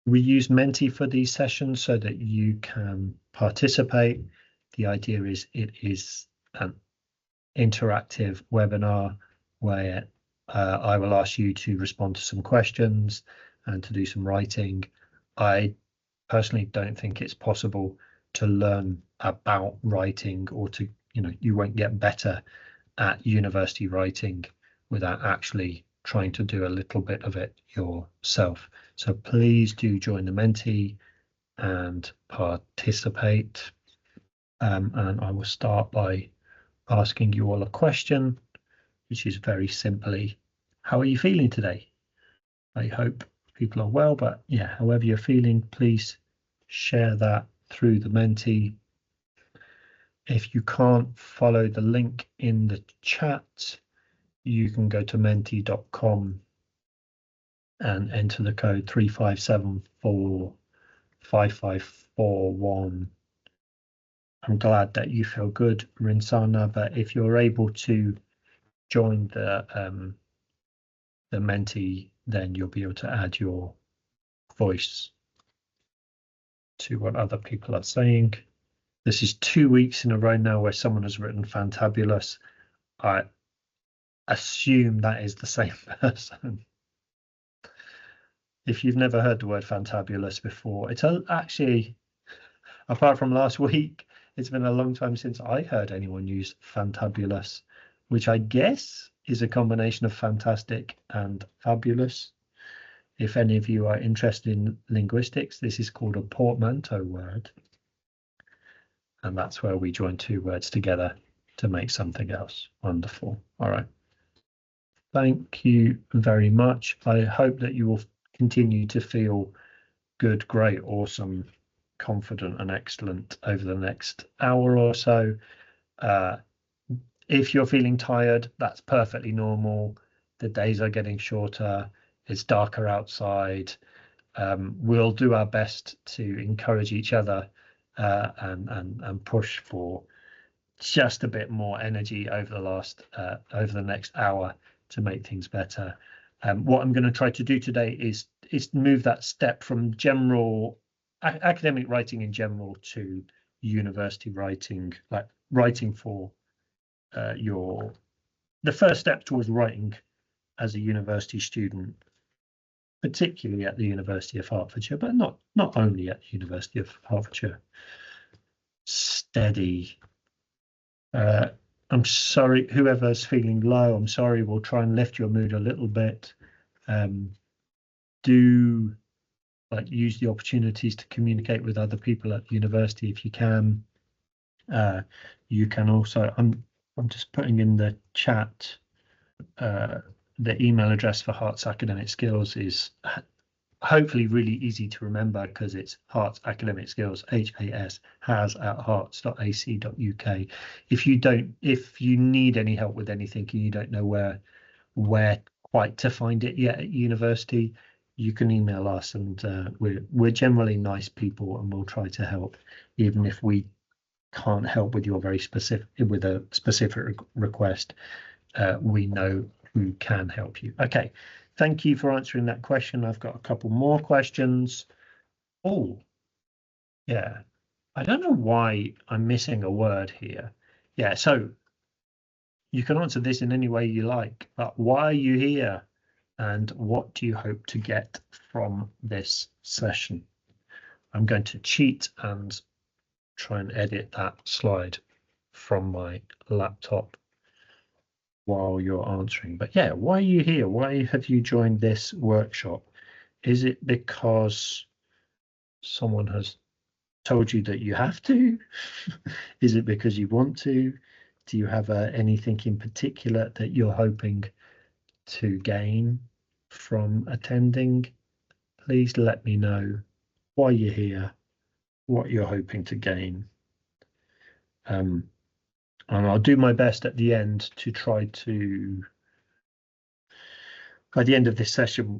We use Menti for these sessions so that you can participate. The idea is it is an interactive webinar where I will ask you to respond to some questions and to do some writing. I personally don't think it's possible to learn about writing or to, you won't get better at university writing without actually trying to do a little bit of it yourself. So please do join the Menti and participate. And I will start by asking you all a question, which is very simply, how are you feeling today? I hope people are well, but yeah, however you're feeling, please share that through the Menti. If you can't follow the link in the chat, you can go to menti.com and enter the code 35745541. I'm glad that you feel good, Rinsana, but if you're able to join the Menti, then you'll be able to add your voice to what other people are saying. This is 2 weeks in a row now where someone has written fantabulous. I assume that is the same person. If you've never heard the word fantabulous before, it's actually, apart from last week, it's been a long time since I heard anyone use fantabulous, which I guess is a combination of fantastic and fabulous. If any of you are interested in linguistics, this is called a portmanteau word. And that's where we join two words together to make something else. Wonderful. All right. Thank you very much. I hope that you will continue to feel good, great, awesome, confident, and excellent over the next hour or so. If you're feeling tired, that's perfectly normal. The days are getting shorter. It's darker outside. We'll do our best to encourage each other and push for just a bit more energy over the next hour to make things better. What I'm going to try to do today is move that step from general academic writing in general to university writing, like writing for the first step towards writing as a university student, particularly at the University of Hertfordshire, but not only at the University of Hertfordshire. Steady. I'm sorry, whoever's feeling low, I'm sorry, we'll try and lift your mood a little bit. Do use the opportunities to communicate with other people at university if you can. You can also, I'm just putting in the chat, the email address for Hearts Academic Skills is hopefully really easy to remember because it's Hearts Academic Skills, has@hearts.ac.uk. If you need any help with anything and you don't know where quite to find it yet at university, you can email us, and we're generally nice people and we'll try to help, even if we can't help with your very specific request. We know who can help you. Okay, thank you for answering that question. I've got a couple more questions. Oh, yeah, I don't know why I'm missing a word here. Yeah, so you can answer this in any way you like, but why are you here? And what do you hope to get from this session? I'm going to cheat and try and edit that slide from my laptop while you're answering. But yeah, why are you here? Why have you joined this workshop? Is it because someone has told you that you have to? Is it because you want to? Do you have anything in particular that you're hoping to gain from attending? Please let me know why you're here, what you're hoping to gain. And I'll do my best at the end to try to, by the end of this session,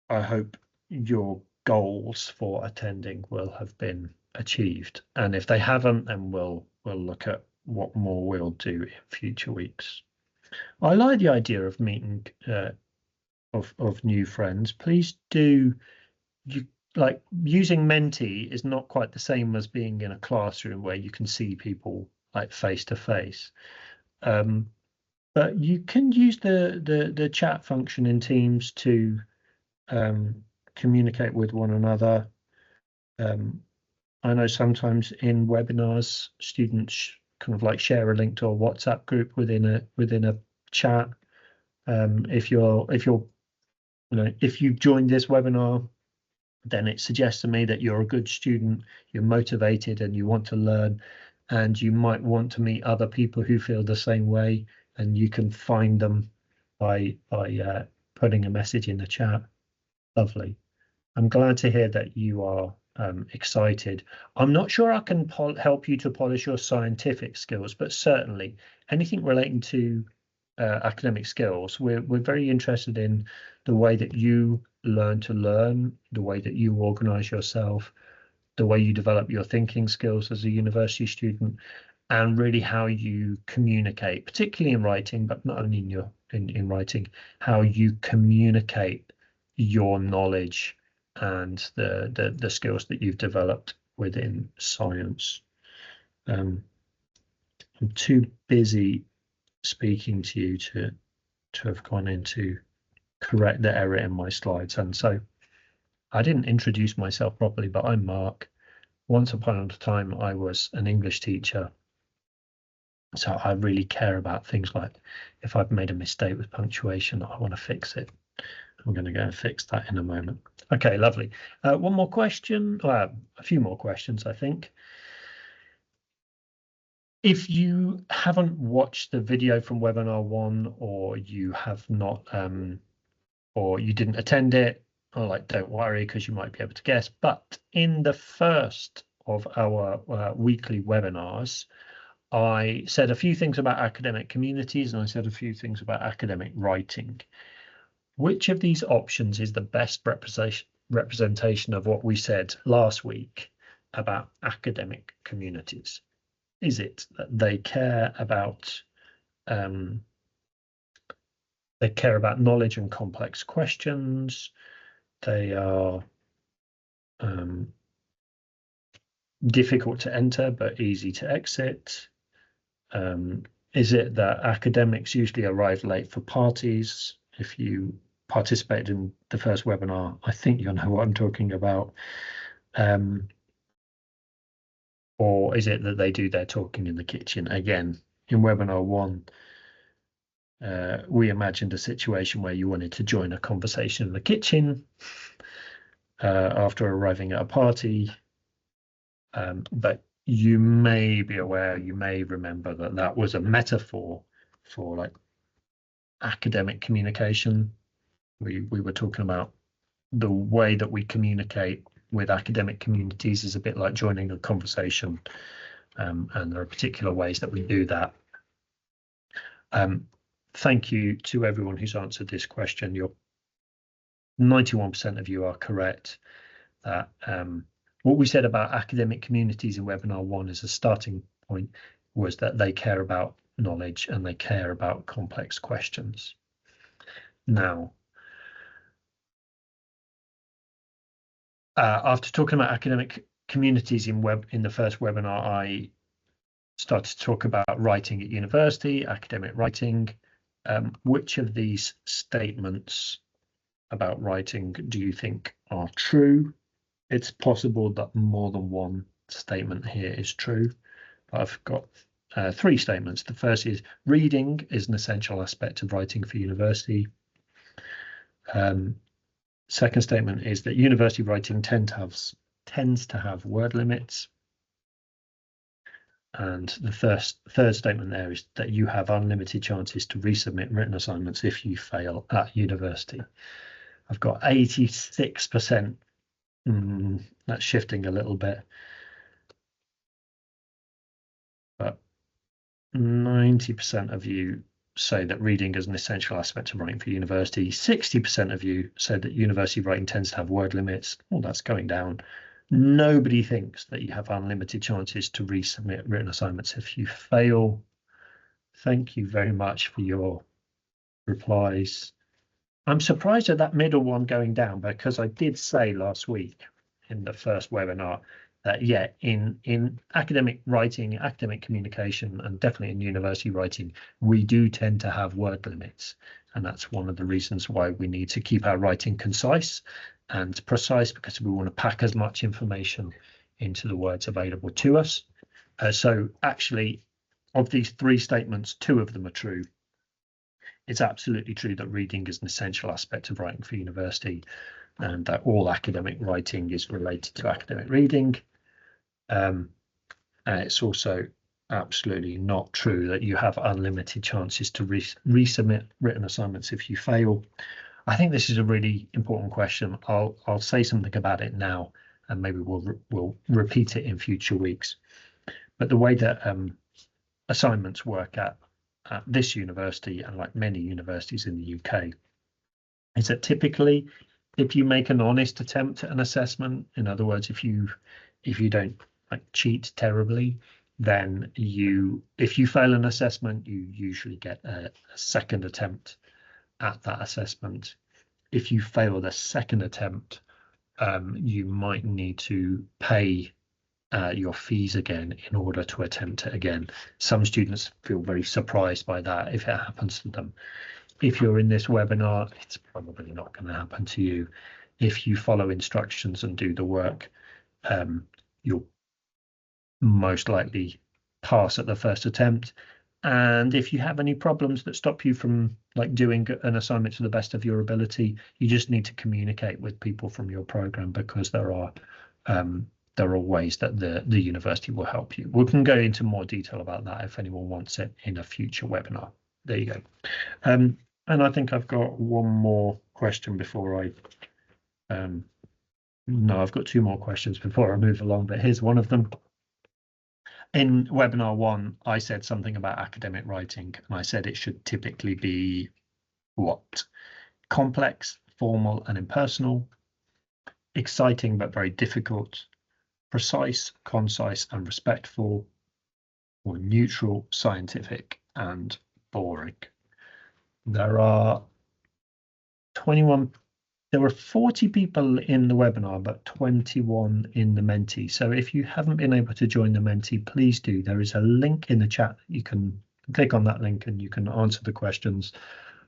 I hope your goals for attending will have been achieved. And if they haven't, then we'll look at what more we'll do in future weeks. I like the idea of meeting of new friends. Please do. like using Menti is not quite the same as being in a classroom where you can see people like face to face. But you can use the chat function in Teams to communicate with one another. I know sometimes in webinars, students kind of like share a link to a WhatsApp group within a chat. If you've joined this webinar, then it suggests to me that you're a good student, you're motivated, and you want to learn, and you might want to meet other people who feel the same way, and you can find them by putting a message in the chat. Lovely. I'm glad to hear that you are excited. I'm not sure I can help you to polish your scientific skills, but certainly anything relating to academic skills, we're very interested in the way that you learn to learn, the way that you organize yourself, the way you develop your thinking skills as a university student, and really how you communicate, particularly in writing, but not only in writing, how you communicate your knowledge and the skills that you've developed within science. I'm too busy speaking to you to have gone in to correct the error in my slides. And so I didn't introduce myself properly, but I'm Mark. Once upon a time, I was an English teacher. So I really care about things like if I've made a mistake with punctuation, I want to fix it. I'm going to go and fix that in a moment. Okay, lovely. One more question, a few more questions, I think. If you haven't watched the video from webinar 1, or you have not, or you didn't attend it, don't worry, because you might be able to guess. But in the first of our weekly webinars, I said a few things about academic communities, and I said a few things about academic writing. Which of these options is the best representation of what we said last week about academic communities? Is it that they care about knowledge and complex questions? They are difficult to enter but easy to exit? Is it that academics usually arrive late for parties? If you participated in the first webinar, I think you'll know what I'm talking about. Or is it that they do their talking in the kitchen? Again, in webinar 1, we imagined a situation where you wanted to join a conversation in the kitchen after arriving at a party. But you may be aware, you may remember that that was a metaphor for like academic communication. We were talking about the way that we communicate with academic communities is a bit like joining a conversation, and there are particular ways that we do that. Thank you to everyone who's answered this question. 91% of you are correct. That what we said about academic communities in webinar 1 as a starting point was that they care about knowledge and they care about complex questions. Now, after talking about academic communities in the first webinar, I started to talk about writing at university, academic writing. Which of these statements about writing do you think are true? It's possible that more than one statement here is true. I've got 3 statements. The first is reading is an essential aspect of writing for university. Second statement is that university writing tends to have word limits. And the third statement there is that you have unlimited chances to resubmit written assignments if you fail at university. I've got 86%. That's shifting a little bit. But 90% of you say that reading is an essential aspect of writing for university. 60% of you said that university writing tends to have word limits. Well, that's going down. Nobody thinks that you have unlimited chances to resubmit written assignments if you fail. Thank you very much for your replies. I'm surprised at that middle one going down, because I did say last week in the first webinar that, yeah, in academic writing, academic communication, and definitely in university writing, we do tend to have word limits. And that's one of the reasons why we need to keep our writing concise and precise, because we want to pack as much information into the words available to us. So actually, of these three statements, two of them are true. It's absolutely true that reading is an essential aspect of writing for university, and that all academic writing is related to academic reading. And it's also absolutely not true that you have unlimited chances to resubmit written assignments if you fail. I think this is a really important question. I'll say something about it now, and maybe we'll repeat it in future weeks. But the way that assignments work at this university, and like many universities in the UK, is that typically, if you make an honest attempt at an assessment, in other words, if you don't like cheat terribly, then if you fail an assessment, you usually get a second attempt at that assessment. If you fail the second attempt, you might need to pay your fees again in order to attempt it again. Some students feel very surprised by that if it happens to them. If you're in this webinar, it's probably not going to happen to you. If you follow instructions and do the work, you'll most likely pass at the first attempt. And if you have any problems that stop you from like doing an assignment to the best of your ability, you just need to communicate with people from your program, because there are ways that the university will help you. We can go into more detail about that if anyone wants it in a future webinar. There you go. And I think I've got one more question before no, I've got two more questions before I move along, but here's one of them. In webinar 1, I said something about academic writing, and I said it should typically be what? Complex, formal, and impersonal, exciting but very difficult, precise, concise, and respectful, or neutral, scientific, and boring. There are 40 people in the webinar, but 21 in the Menti. So if you haven't been able to join the Menti, please do. There is a link in the chat. You can click on that link and you can answer the questions.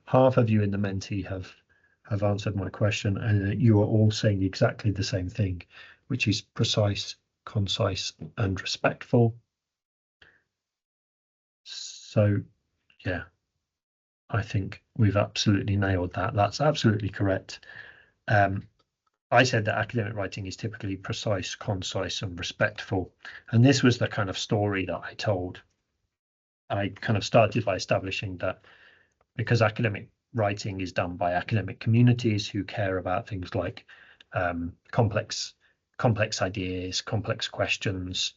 Half of you in the Menti have answered my question, and you are all saying exactly the same thing, which is precise, concise, and respectful. So, yeah, I think we've absolutely nailed that. That's absolutely correct. I said that academic writing is typically precise, concise, and respectful. And this was the kind of story that I told. I kind of started by establishing that because academic writing is done by academic communities who care about things like complex ideas, complex questions,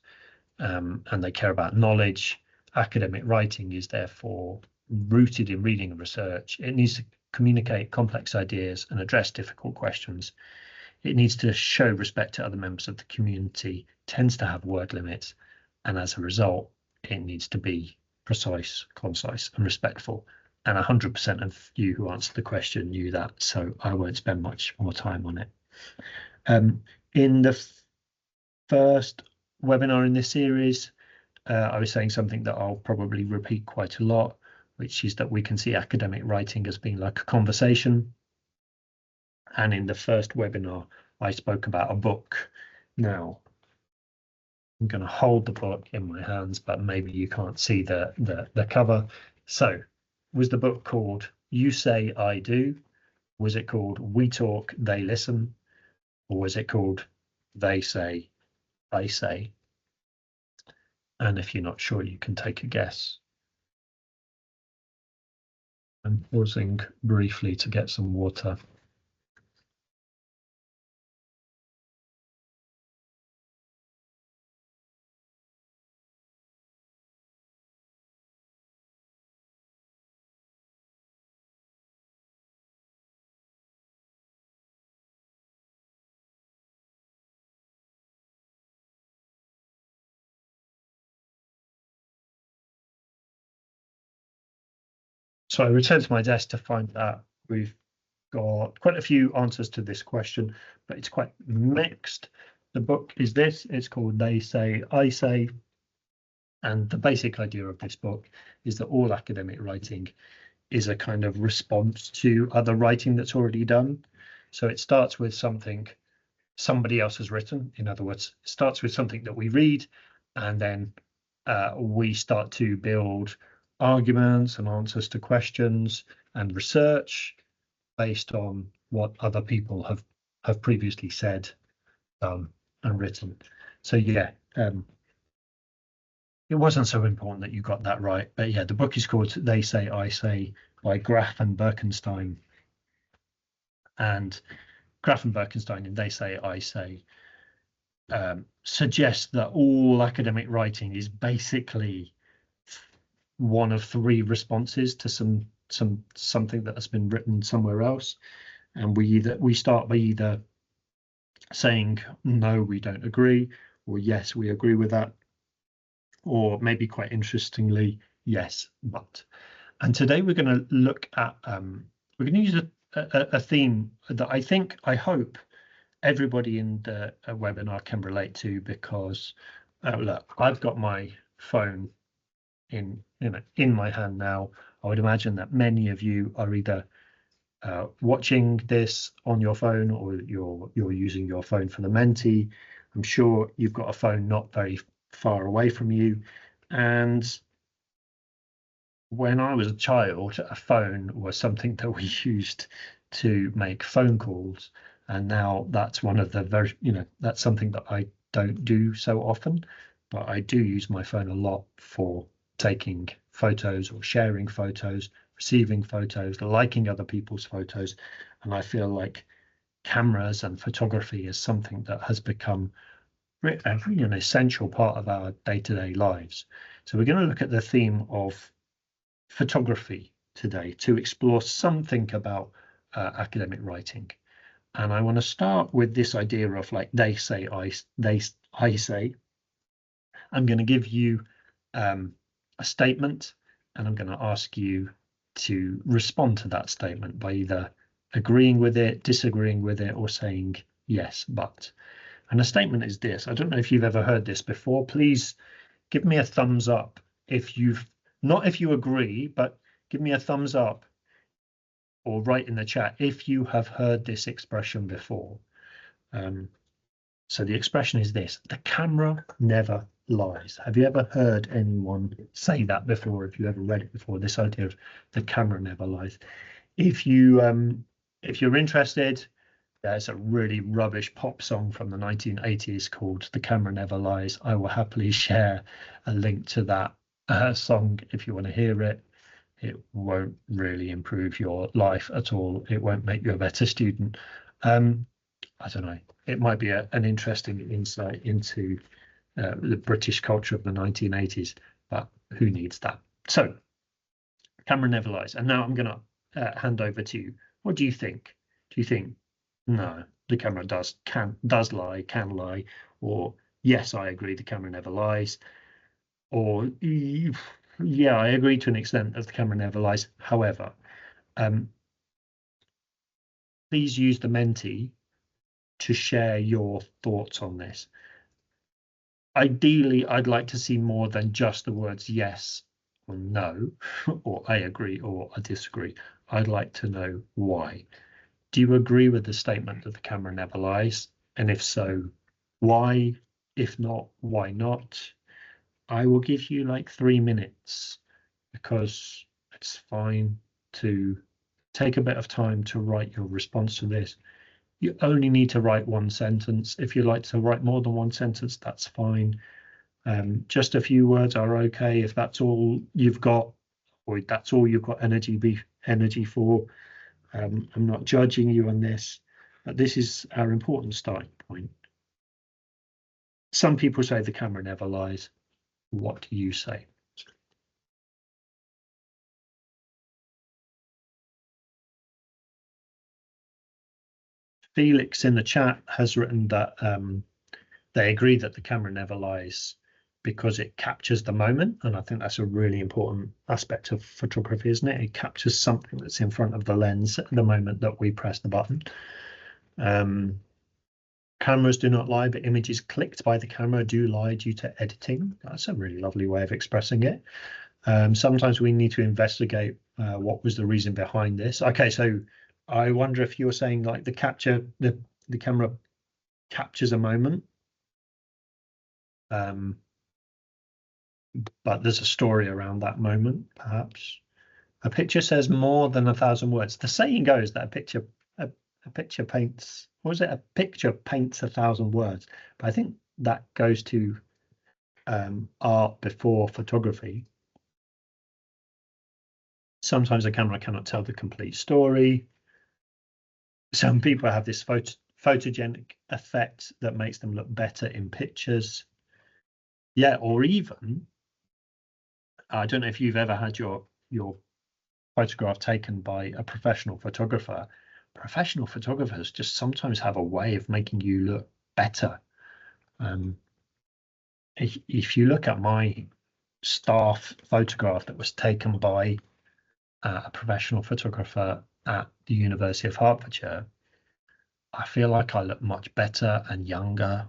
and they care about knowledge. Academic writing is therefore rooted in reading and research. It needs to communicate complex ideas and address difficult questions. It needs to show respect to other members of the community, tends to have word limits, and as a result, it needs to be precise, concise, and respectful. And 100% of you who answered the question knew that, so I won't spend much more time on it. In the first webinar in this series, I was saying something that I'll probably repeat quite a lot, which is that we can see academic writing as being like a conversation. And in the first webinar, I spoke about a book. Now, I'm going to hold the book in my hands, but maybe you can't see the cover. So, was the book called You Say, I Do? Was it called We Talk, They Listen? Or was it called They Say, I Say? And if you're not sure, you can take a guess. I'm pausing briefly to get some water. So I returned to my desk to find that we've got quite a few answers to this question, but it's quite mixed. The book is this. It's called They Say, I Say. And the basic idea of this book is that all academic writing is a kind of response to other writing that's already done. So it starts with something somebody else has written. In other words, it starts with something that we read, and then we start to build arguments and answers to questions and research based on what other people have previously said, and written. So yeah, it wasn't so important that you got that right, but yeah, the book is called They Say, I Say by Graf and Birkenstein. And Graf and Birkenstein in They Say, I Say suggests that all academic writing is basically one of three responses to something that has been written somewhere else. And we start by either saying, no, we don't agree, or yes, we agree with that, or maybe quite interestingly, yes, but. And today we're going to look at, we're going to use a theme that I hope everybody in the webinar can relate to, because look, I've got my phone in my hand now. I would imagine that many of you are either watching this on your phone, or you're using your phone for the Menti. I'm sure you've got a phone not very far away from you, and when I was a child, a phone was something that we used to make phone calls, and now that's one of the very, that's something that I don't do so often, but I do use my phone a lot for taking photos or sharing photos, receiving photos, liking other people's photos, and I feel like cameras and photography is something that has become an essential part of our day-to-day lives. So we're going to look at the theme of photography today to explore something about academic writing. And I want to start with this idea of like they say, I say. I'm going to give you a statement, and I'm going to ask you to respond to that statement by either agreeing with it, disagreeing with it, or saying yes, but. And a statement is this. I don't know if you've ever heard this before. Please give me a thumbs up if you've, not if you agree, but give me a thumbs up or write in the chat if you have heard this expression before. So the expression is this: the camera never lies. Have you ever heard anyone say that before? If you ever read it before, this idea of the camera never lies. If you're interested, there's a really rubbish pop song from the 1980s called "The Camera Never Lies." I will happily share a link to that song if you want to hear it. It won't really improve your life at all. It won't make you a better student. I don't know. It might be an interesting insight into the British culture of the 1980s, but who needs that? So, camera never lies. And now I'm going to hand over to you. What do you think? Do you think, no, the camera does lie, can lie, or yes, I agree, the camera never lies, or yeah, I agree to an extent that the camera never lies. However, please use the Menti to share your thoughts on this. Ideally, I'd like to see more than just the words yes or no, or I agree or I disagree. I'd like to know why. Do you agree with the statement that the camera never lies? And if so, why? If not, why not? I will give you like 3 minutes, because it's fine to take a bit of time to write your response to this. You only need to write one sentence. If you like to write more than one sentence, that's fine. Just a few words are okay if that's all you've got, or that's all you've got energy for. I'm not judging you on this, but this is our important starting point. Some people say the camera never lies. What do you say? Felix in the chat has written that they agree that the camera never lies because it captures the moment. And I think that's a really important aspect of photography, isn't it? It captures something that's in front of the lens at the moment that we press the button. Cameras do not lie, but images clicked by the camera do lie due to editing. That's a really lovely way of expressing it. Sometimes we need to investigate what was the reason behind this. Okay, so I wonder if you're saying like the camera captures a moment, but there's a story around that moment, perhaps. A picture says more than 1,000 words. The saying goes that a picture paints, what was it? A picture paints 1,000 words. But I think that goes to art before photography. Sometimes a camera cannot tell the complete story. Some people have this photogenic effect that makes them look better in pictures. Yeah, or even, I don't know if you've ever had your photograph taken by a professional photographer. Professional photographers just sometimes have a way of making you look better. If you look at my staff photograph that was taken by a professional photographer at the University of Hertfordshire, I feel like I look much better and younger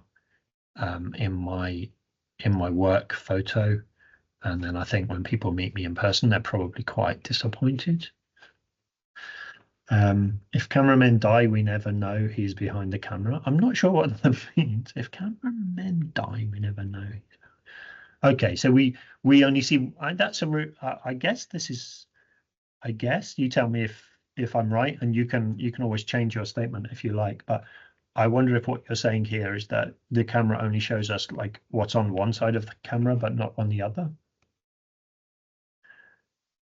in my work photo. And then I think when people meet me in person, they're probably quite disappointed. If cameramen die, we never know he's behind the camera. I'm not sure what that means. If cameramen die, we never know. Okay, so we only see that's a route. I guess this is. I guess you tell me if I'm right, and you can always change your statement if you like. But I wonder if what you're saying here is that the camera only shows us like what's on one side of the camera, but not on the other.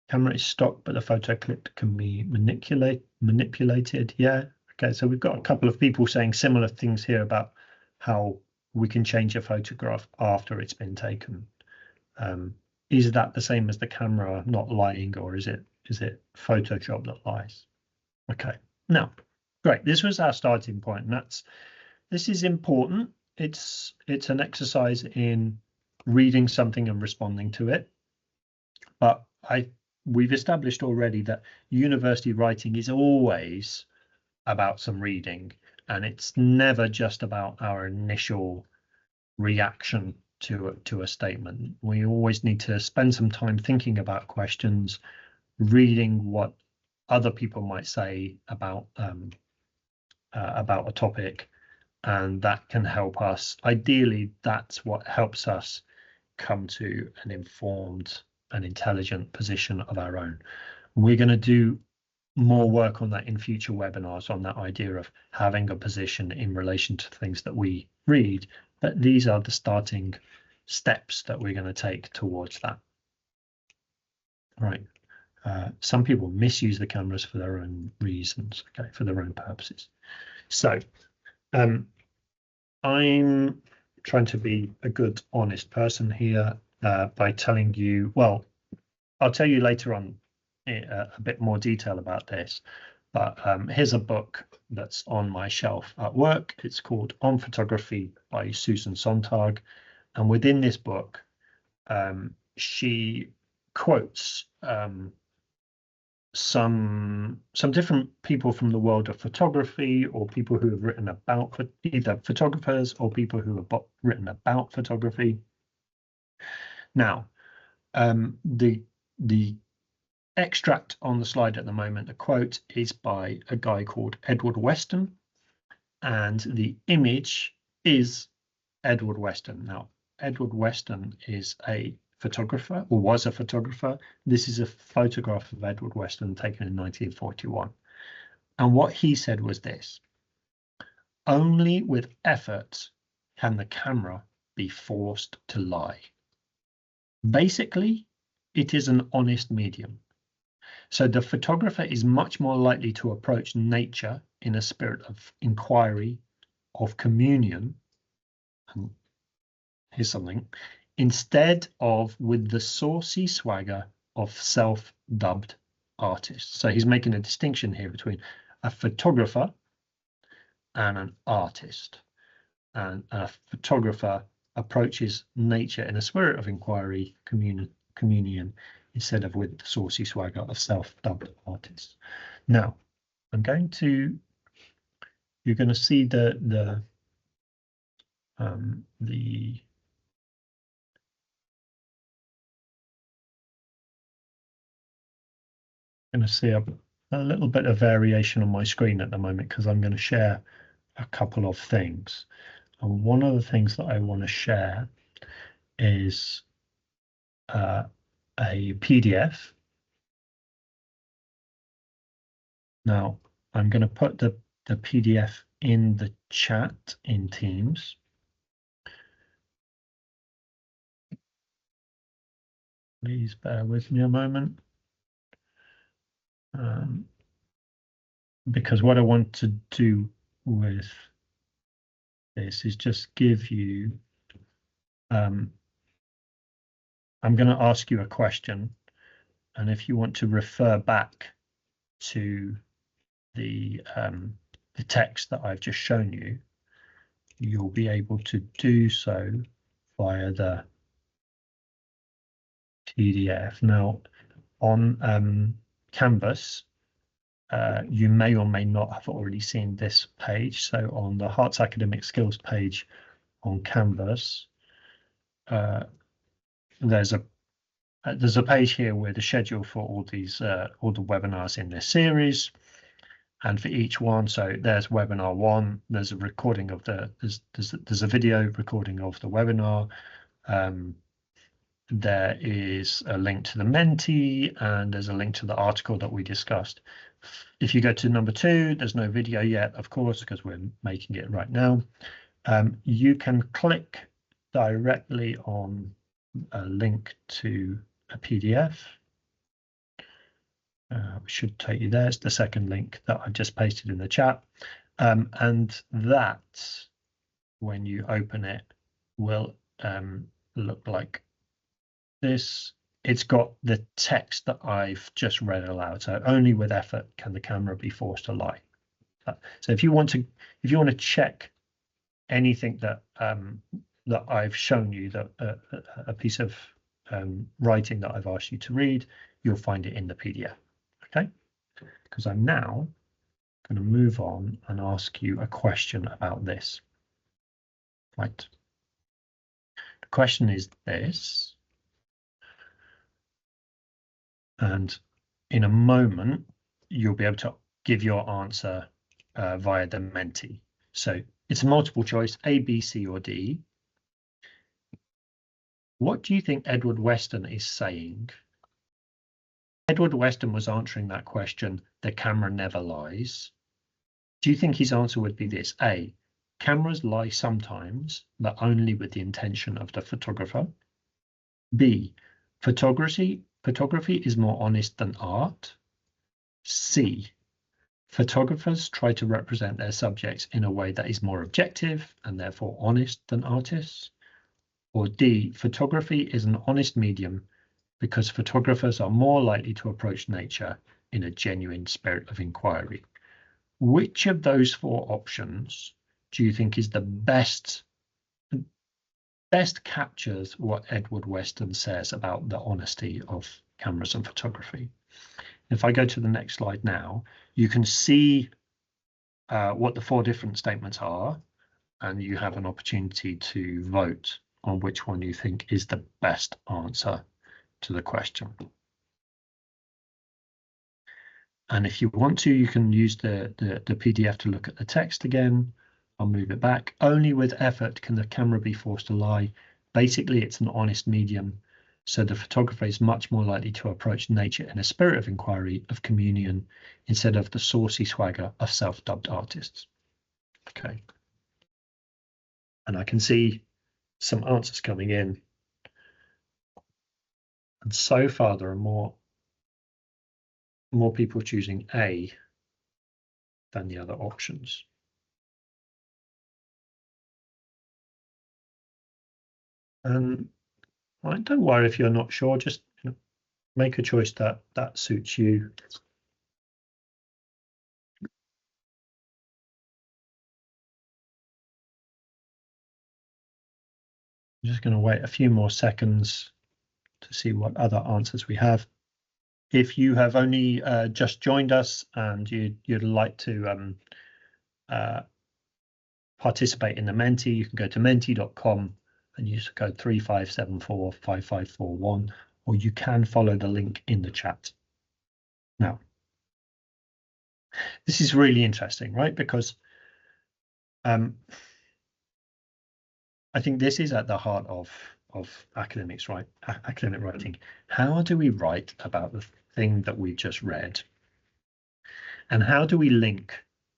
Camera is stock, but the photo clip can be manipulated. Yeah. Okay. So we've got a couple of people saying similar things here about how we can change a photograph after it's been taken. Is that the same as the camera not lying, or is it Photoshop that lies? Okay. Now, great. This was our starting point, and this is important. It's an exercise in reading something and responding to it. But we've established already that university writing is always about some reading, and it's never just about our initial reaction to a statement. We always need to spend some time thinking about questions, reading what other people might say about a topic, and that can help us. Ideally, that's what helps us come to an informed and intelligent position of our own. We're going to do more work on that in future webinars, on that idea of having a position in relation to things that we read, but these are the starting steps that we're going to take towards that. Right. Some people misuse the cameras for their own reasons, okay, for their own purposes. So I'm trying to be a good, honest person here by telling you, well, I'll tell you later on a bit more detail about this, but here's a book that's on my shelf at work. It's called On Photography by Susan Sontag. And within this book, she quotes some different people from the world of photography, or people who have written about either photographers or people who have written about photography. Now, the extract on the slide at the moment, the quote, is by a guy called Edward Weston, and the image is Edward Weston. Now, Edward Weston is a photographer, or was a photographer. This is a photograph of Edward Weston taken in 1941. And what he said was this: only with effort can the camera be forced to lie. Basically, it is an honest medium. So the photographer is much more likely to approach nature in a spirit of inquiry, of communion, and here's something, instead of with the saucy swagger of self-dubbed artists. So he's making a distinction here between a photographer and an artist. And a photographer approaches nature in a spirit of inquiry, communion, instead of with the saucy swagger of self-dubbed artists. Now, you're going to see the the going to see a little bit of variation on my screen at the moment because I'm going to share a couple of things. And one of the things that I want to share is a PDF. Now, I'm going to put the PDF in the chat in Teams. Please bear with me a moment. Because what I want to do with this is just give you, I'm going to ask you a question, and if you want to refer back to the text that I've just shown you, you'll be able to do so via the PDF. Now, on Canvas, you may or may not have already seen this page. So on the Hearts Academic Skills page on Canvas, there's a page here with the schedule for all these all the webinars in this series, and for each one. So there's webinar 1. There's a recording of there's a video recording of the webinar. There is a link to the Menti, and there's a link to the article that we discussed. If you go to number 2, there's no video yet, of course, because we're making it right now. You can click directly on a link to a PDF. Should take you there. It's the second link that I just pasted in the chat. And that, when you open it, will look like this. It's got the text that I've just read aloud. So only with effort can the camera be forced to lie. So if you want to check anything that that I've shown you, that a piece of writing that I've asked you to read, you'll find it in the PDF. Okay, because I'm now going to move on and ask you a question about this. Right. The question is this, and in a moment you'll be able to give your answer via the Menti. So it's a multiple choice, A, B, C, or D. What do you think Edward Weston is saying? Edward Weston was answering that question, the camera never lies. Do you think his answer would be this? A, cameras lie sometimes, but only with the intention of the photographer. B, photography is more honest than art. C, photographers try to represent their subjects in a way that is more objective and therefore honest than artists. Or D, photography is an honest medium because photographers are more likely to approach nature in a genuine spirit of inquiry. Which of those 4 options do you think is the best captures what Edward Weston says about the honesty of cameras and photography? If I go to the next slide now, you can see what the 4 different statements are, and you have an opportunity to vote on which one you think is the best answer to the question. And if you want to, you can use the PDF to look at the text again. I'll move it back. Only with effort can the camera be forced to lie. Basically, it's an honest medium, so the photographer is much more likely to approach nature in a spirit of inquiry, of communion, instead of the saucy swagger of self-dubbed artists. Okay. And I can see some answers coming in. And so far, there are more people choosing A than the other options. And don't worry if you're not sure, just make a choice that suits you. I'm just going to wait a few more seconds to see what other answers we have. If you have only just joined us and you'd like to participate in the Menti, you can go to menti.com and use code 35745541, or you can follow the link in the chat. Now, this is really interesting, right? Because I think this is at the heart of academics, right? Academic writing. How do we write about the thing that we've just read? And how do we link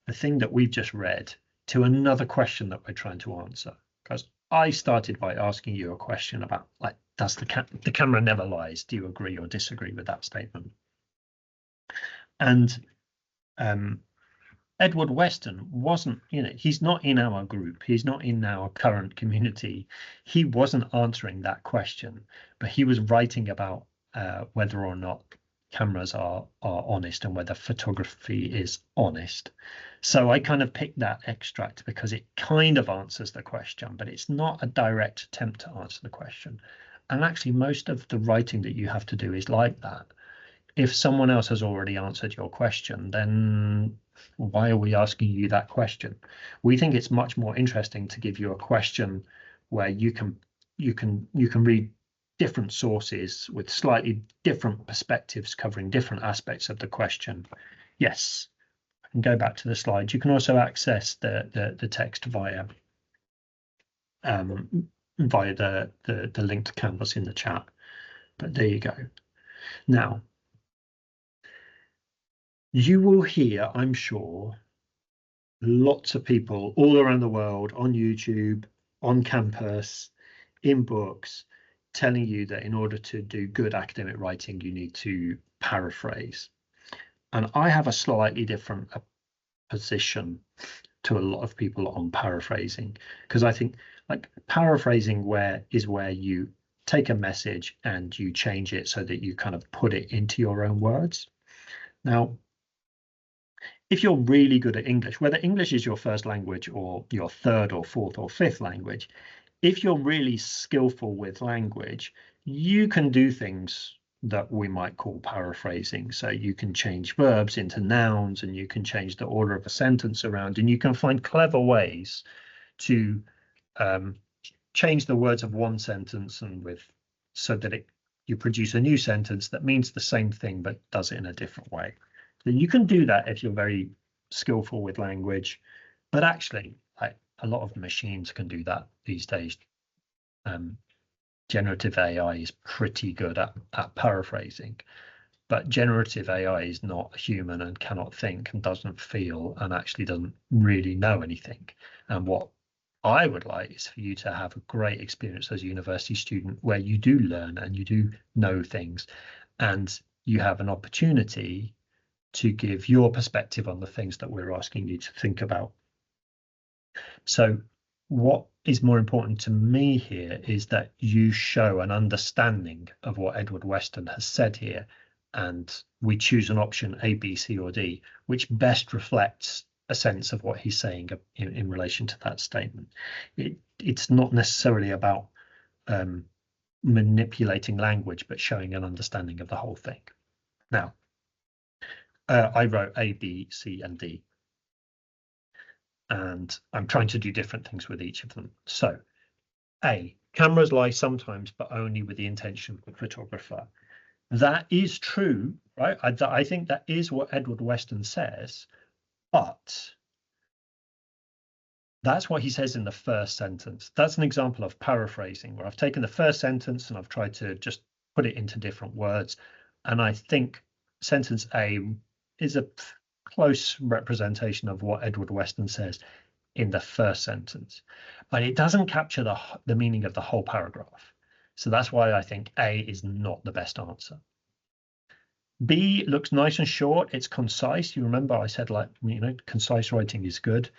the thing that we've just read to another question that we're trying to answer? Because I started by asking you a question about, like, does the camera never lies? Do you agree or disagree with that statement? And Edward Weston wasn't, he's not in our group. He's not in our current community. He wasn't answering that question, but he was writing about whether or not cameras are honest and whether photography is honest. So I kind of picked that extract because it kind of answers the question, but it's not a direct attempt to answer the question. And actually, most of the writing that you have to do is like that. If someone else has already answered your question, then why are we asking you that question? We think it's much more interesting to give you a question where you can read different sources with slightly different perspectives covering different aspects of the question. Yes, I can go back to the slides. You can also access the text via the link to Canvas in the chat. But there you go. Now, you will hear, I'm sure, lots of people all around the world on YouTube, on campus, in books, telling you that in order to do good academic writing, you need to paraphrase. And I have a slightly different position to a lot of people on paraphrasing, because I think like paraphrasing is where you take a message and you change it so that you kind of put it into your own words. Now, if you're really good at English, whether English is your first language or your third or fourth or fifth language, if you're really skillful with language, you can do things that we might call paraphrasing. So you can change verbs into nouns, and you can change the order of a sentence around, and you can find clever ways to change the words of one sentence so that you produce a new sentence that means the same thing but does it in a different way. Then you can do that if you're very skillful with language, but actually, a lot of machines can do that these days. Generative AI is pretty good at paraphrasing, but generative AI is not human and cannot think and doesn't feel and actually doesn't really know anything. And what I would like is for you to have a great experience as a university student where you do learn and you do know things, and you have an opportunity to give your perspective on the things that we're asking you to think about. So what is more important to me here is that you show an understanding of what Edward Weston has said here, and we choose an option A, B, C, or D, which best reflects a sense of what he's saying in relation to that statement. It's not necessarily about manipulating language, but showing an understanding of the whole thing. Now, I wrote A, B, C, and D, and I'm trying to do different things with each of them. So, A, cameras lie sometimes, but only with the intention of the photographer. That is true, right? I think that is what Edward Weston says, but that's what he says in the first sentence. That's an example of paraphrasing, where I've taken the first sentence and I've tried to just put it into different words. And I think sentence A is a close representation of what Edward Weston says in the first sentence, but it doesn't capture the meaning of the whole paragraph. So that's why I think A is not the best answer. B looks nice and short. It's concise. You remember I said, concise writing is good.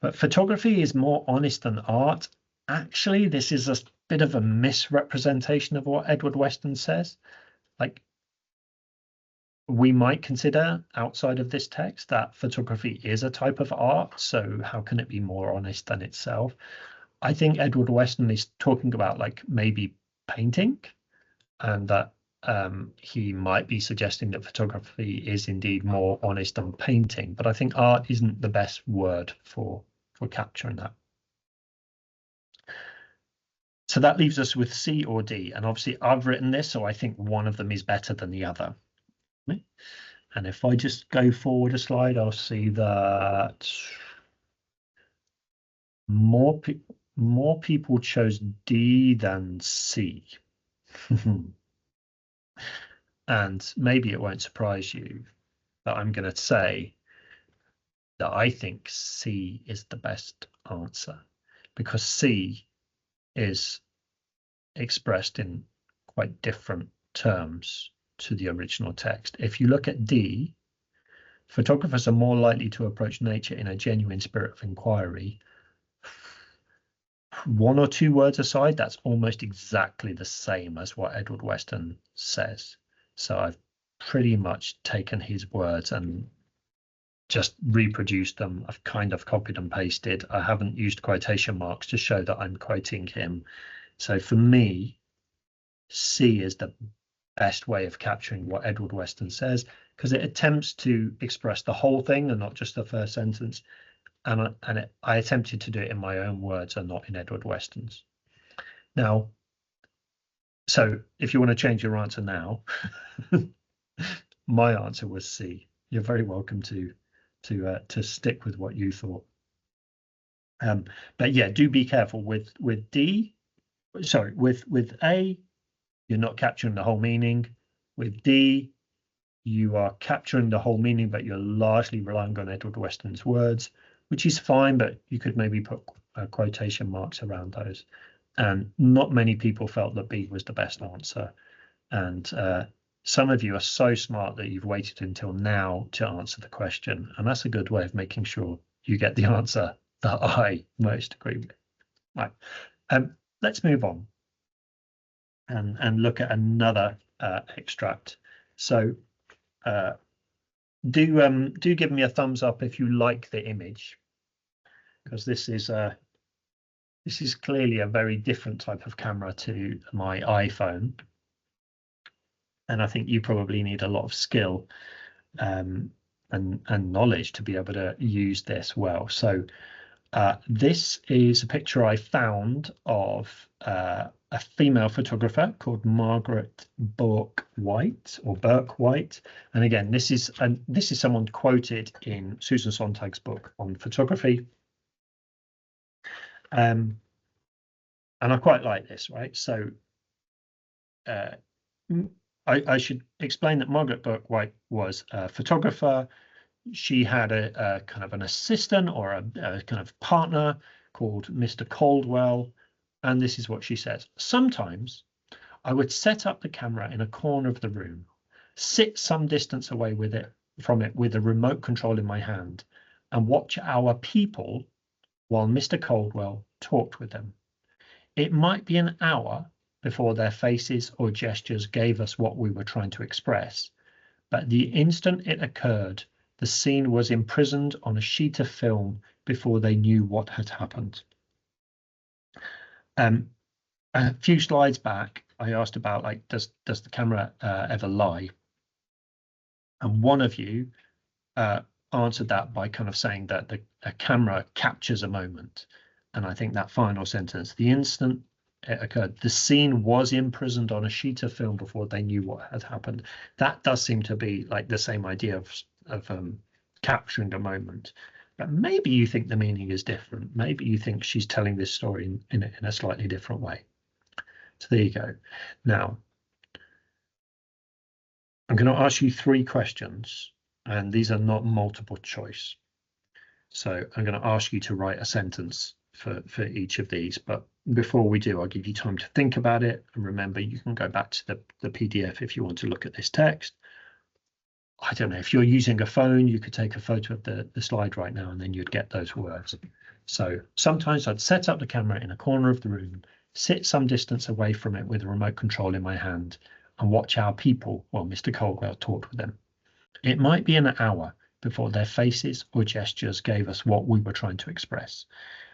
But photography is more honest than art. Actually, this is a bit of a misrepresentation of what Edward Weston says. We might consider outside of this text that photography is a type of art, so how can it be more honest than itself? I think Edward Weston is talking about maybe painting, and that he might be suggesting that photography is indeed more honest than painting, but I think art isn't the best word for for capturing that. So that leaves us with C or D. And obviously I've written this, so I think one of them is better than the other. And if I just go forward a slide, I'll see that more people chose D than C. And maybe it won't surprise you, but I'm going to say that I think C is the best answer, because C is expressed in quite different terms to the original text. If you look at D, photographers are more likely to approach nature in a genuine spirit of inquiry. One or two words aside, that's almost exactly the same as what Edward Weston says. So I've pretty much taken his words and just reproduced them. I've kind of copied and pasted. I haven't used quotation marks to show that I'm quoting him. So for me, C is the best way of capturing what Edward Weston says, because it attempts to express the whole thing and not just the first sentence. And I attempted to do it in my own words and not in Edward Weston's. Now, so if you want to change your answer now, my answer was C. You're very welcome to stick with what you thought. But yeah, do be careful with D. Sorry, with A, you're not capturing the whole meaning. With D, you are capturing the whole meaning, but you're largely relying on Edward Weston's words, which is fine, but you could maybe put quotation marks around those. And not many people felt that B was the best answer. And some of you are so smart that you've waited until now to answer the question. And that's a good way of making sure you get the answer that I most agree with. Right. Let's move on and look at another extract. So do give me a thumbs up if you like the image, because this is clearly a very different type of camera to my iPhone, and I think you probably need a lot of skill and knowledge to be able to use this well. So this is a picture I found of a female photographer called Margaret Burke White, and again, this is someone quoted in Susan Sontag's book on photography, and I quite like this. Right, so I should explain that Margaret Burke White was a photographer. She had a kind of an assistant or a kind of partner called Mr. Caldwell. And this is what she says. Sometimes I would set up the camera in a corner of the room, sit some distance away from it with a remote control in my hand, and watch our people while Mr. Caldwell talked with them. It might be an hour before their faces or gestures gave us what we were trying to express, but the instant it occurred, the scene was imprisoned on a sheet of film before they knew what had happened. A few slides back, I asked about, like, does the camera ever lie? And one of you answered that by kind of saying that a camera captures a moment. And I think that final sentence, the instant it occurred, the scene was imprisoned on a sheet of film before they knew what had happened. That does seem to be like the same idea of capturing a moment. But maybe you think the meaning is different. Maybe you think she's telling this story in a slightly different way. So there you go. Now, I'm going to ask you 3 questions, and these are not multiple choice. So I'm going to ask you to write a sentence for each of these. But before we do, I'll give you time to think about it. And remember, you can go back to the PDF if you want to look at this text. I don't know, if you're using a phone, you could take a photo of the slide right now and then you'd get those words. So sometimes I'd set up the camera in a corner of the room, sit some distance away from it with a remote control in my hand, and watch our people while Mr. Caldwell talked with them. It might be an hour before their faces or gestures gave us what we were trying to express.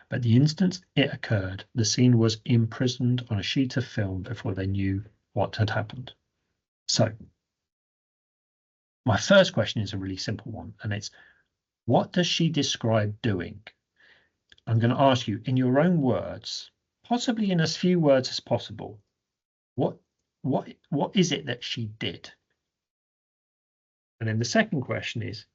But the instant it occurred, the scene was imprisoned on a sheet of film before they knew what had happened. So my first question is a really simple one, and it's, what does she describe doing? I'm going to ask you in your own words, possibly in as few words as possible, what is it that she did? And then the second question is,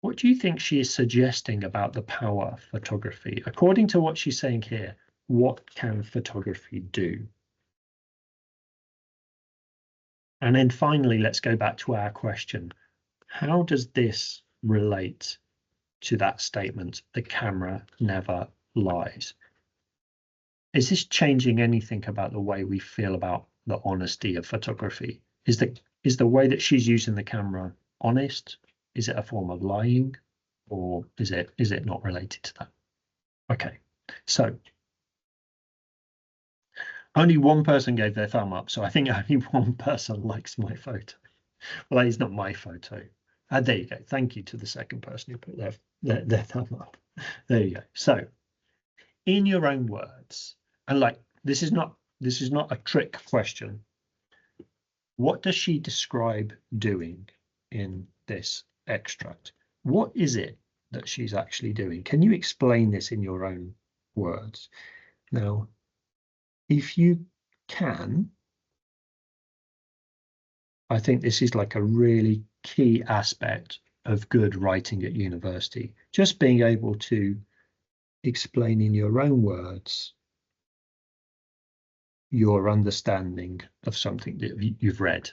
what do you think she is suggesting about the power of photography? According to what she's saying here, what can photography do? And then finally, let's go back to our question. How does this relate to that statement, the camera never lies? Is this changing anything about the way we feel about the honesty of photography? Is the way that she's using the camera honest? Is it a form of lying, or is it not related to that? Okay, so only one person gave their thumb up, so I think only one person likes my photo. Well, that is not my photo. There you go. Thank you to the second person who put their thumb up. There you go. So, in your own words, and like this is not a trick question. What does she describe doing in this extract? What is it that she's actually doing? Can you explain this in your own words? Now, if you can, I think this is like a really key aspect of good writing at university. Just being able to explain in your own words your understanding of something that you've read.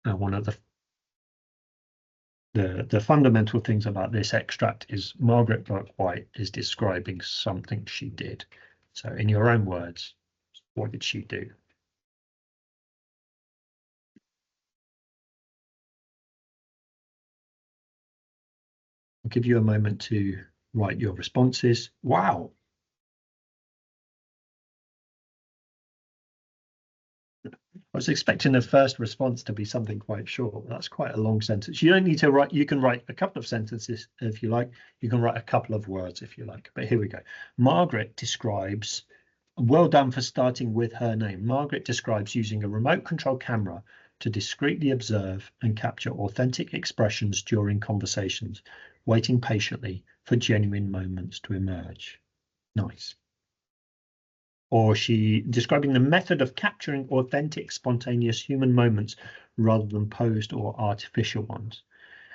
And one of the fundamental things about this extract is Margaret Bourke-White is describing something she did. So in your own words, what did she do? I'll give you a moment to write your responses. Wow. I was expecting the first response to be something quite short. That's quite a long sentence. You don't need to write, you can write a couple of sentences if you like. You can write a couple of words if you like. But here we go. Margaret describes, well done for starting with her name. Margaret describes using a remote control camera to discreetly observe and capture authentic expressions during conversations, waiting patiently for genuine moments to emerge. Nice. Or she describing the method of capturing authentic, spontaneous human moments rather than posed or artificial ones.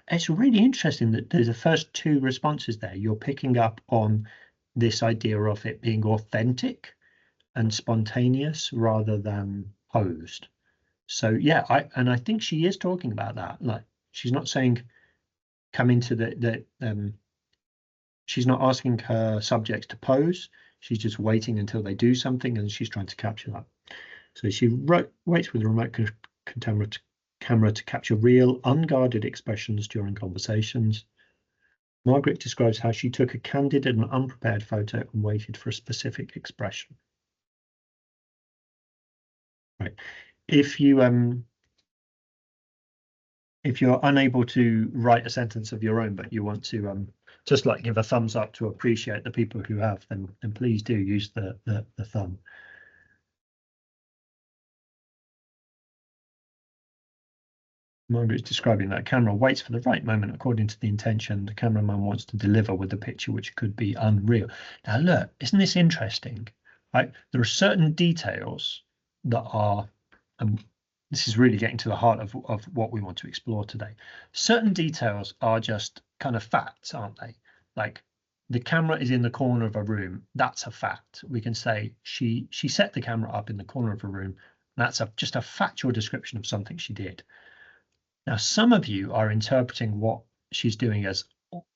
It's really interesting that there's the first two responses there. You're picking up on this idea of it being authentic and spontaneous rather than posed. So yeah, I think she is talking about that. Like she's not saying come into she's not asking her subjects to pose. She's just waiting until they do something and she's trying to capture that. So she waits with a remote camera to capture real, unguarded expressions during conversations. Margaret describes how she took a candid and unprepared photo and waited for a specific expression. Right. If you're unable to write a sentence of your own, but you want to just like give a thumbs up to appreciate the people who have, then please do use the thumb. Margaret's describing that camera waits for the right moment according to the intention the cameraman wants to deliver with the picture, which could be unreal. Now look, isn't this interesting? Right, there are certain details that are, this is really getting to the heart of what we want to explore today. Certain details are just kind of facts, aren't they? Like the camera is in the corner of a room. That's a fact. We can say she set the camera up in the corner of a room. That's just a factual description of something she did. Now, some of you are interpreting what she's doing as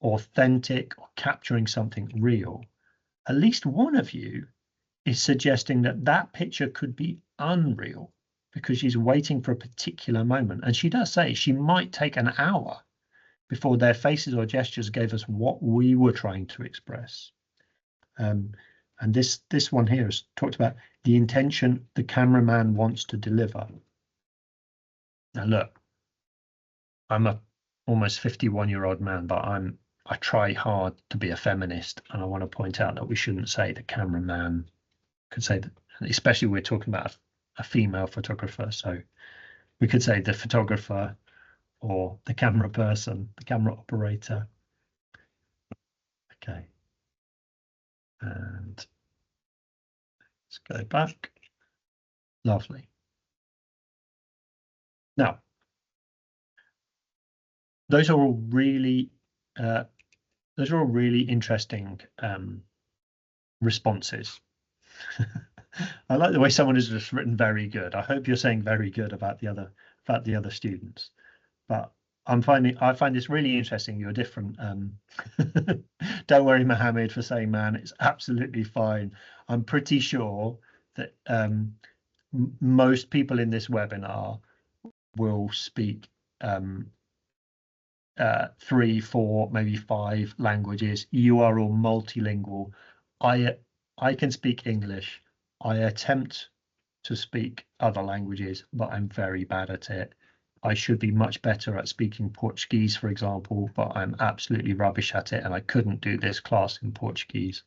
authentic or capturing something real. At least one of you is suggesting that that picture could be unreal because she's waiting for a particular moment. And she does say she might take an hour before their faces or gestures gave us what we were trying to express. And this one here is talked about the intention the cameraman wants to deliver. Now, look, I'm a almost 51-year-old man, but I try hard to be a feminist, and I want to point out that we shouldn't say the cameraman. Could say that, especially we're talking about a female photographer, so we could say the photographer or the camera person, the camera operator. Okay. And let's go back. Lovely. Now, those are all really interesting responses. I like the way someone has just written very good. I hope you're saying very good about the other students. But I find this really interesting. You're different. Don't worry, Mohammed, for saying man. It's absolutely fine. I'm pretty sure that most people in this webinar will speak 3, 4, maybe 5 languages. You are all multilingual. I can speak English. I attempt to speak other languages, but I'm very bad at it. I should be much better at speaking Portuguese, for example, but I'm absolutely rubbish at it, and I couldn't do this class in Portuguese.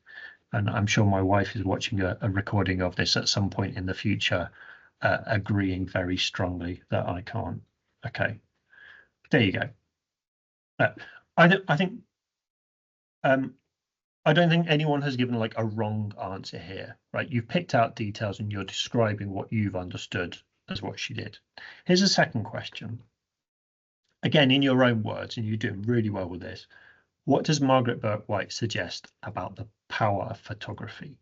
And I'm sure my wife is watching a recording of this at some point in the future, agreeing very strongly that I can't. Okay, there you go. I think I don't think anyone has given like a wrong answer here, right? You've picked out details and you're describing what you've understood as what she did. Here's a second question. Again, in your own words, and you're doing really well with this. What does Margaret Bourke-White suggest about the power of photography?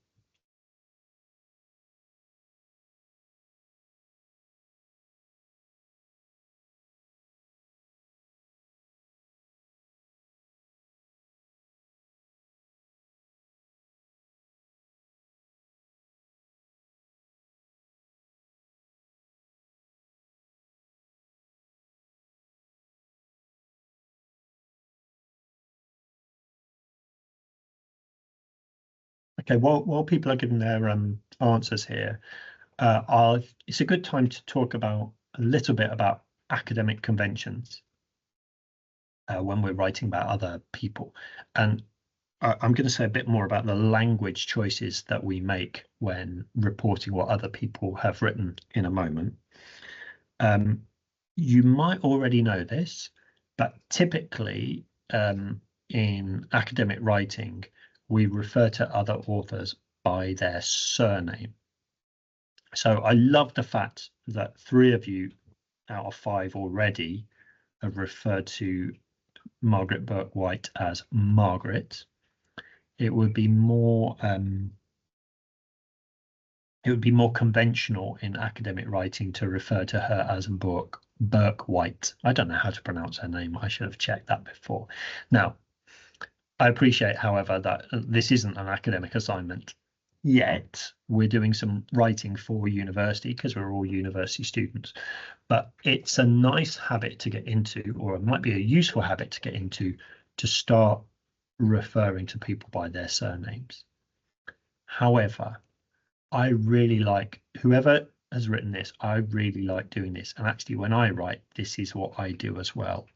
Okay, while people are giving their answers here, it's a good time to talk about a little bit about academic conventions when we're writing about other people. And I'm going to say a bit more about the language choices that we make when reporting what other people have written in a moment. You might already know this, but typically in academic writing, we refer to other authors by their surname. So I love the fact that 3 of you out of 5 already have referred to Margaret Bourke-White as Margaret. It would be more conventional in academic writing to refer to her as Bourke-White. I don't know how to pronounce her name. I should have checked that before. Now, I appreciate, however, that this isn't an academic assignment yet. We're doing some writing for university because we're all university students, but it's a nice habit to get into, or it might be a useful habit to get into, to start referring to people by their surnames. However, I really like, whoever has written this, I really like doing this. And actually, when I write, this is what I do as well.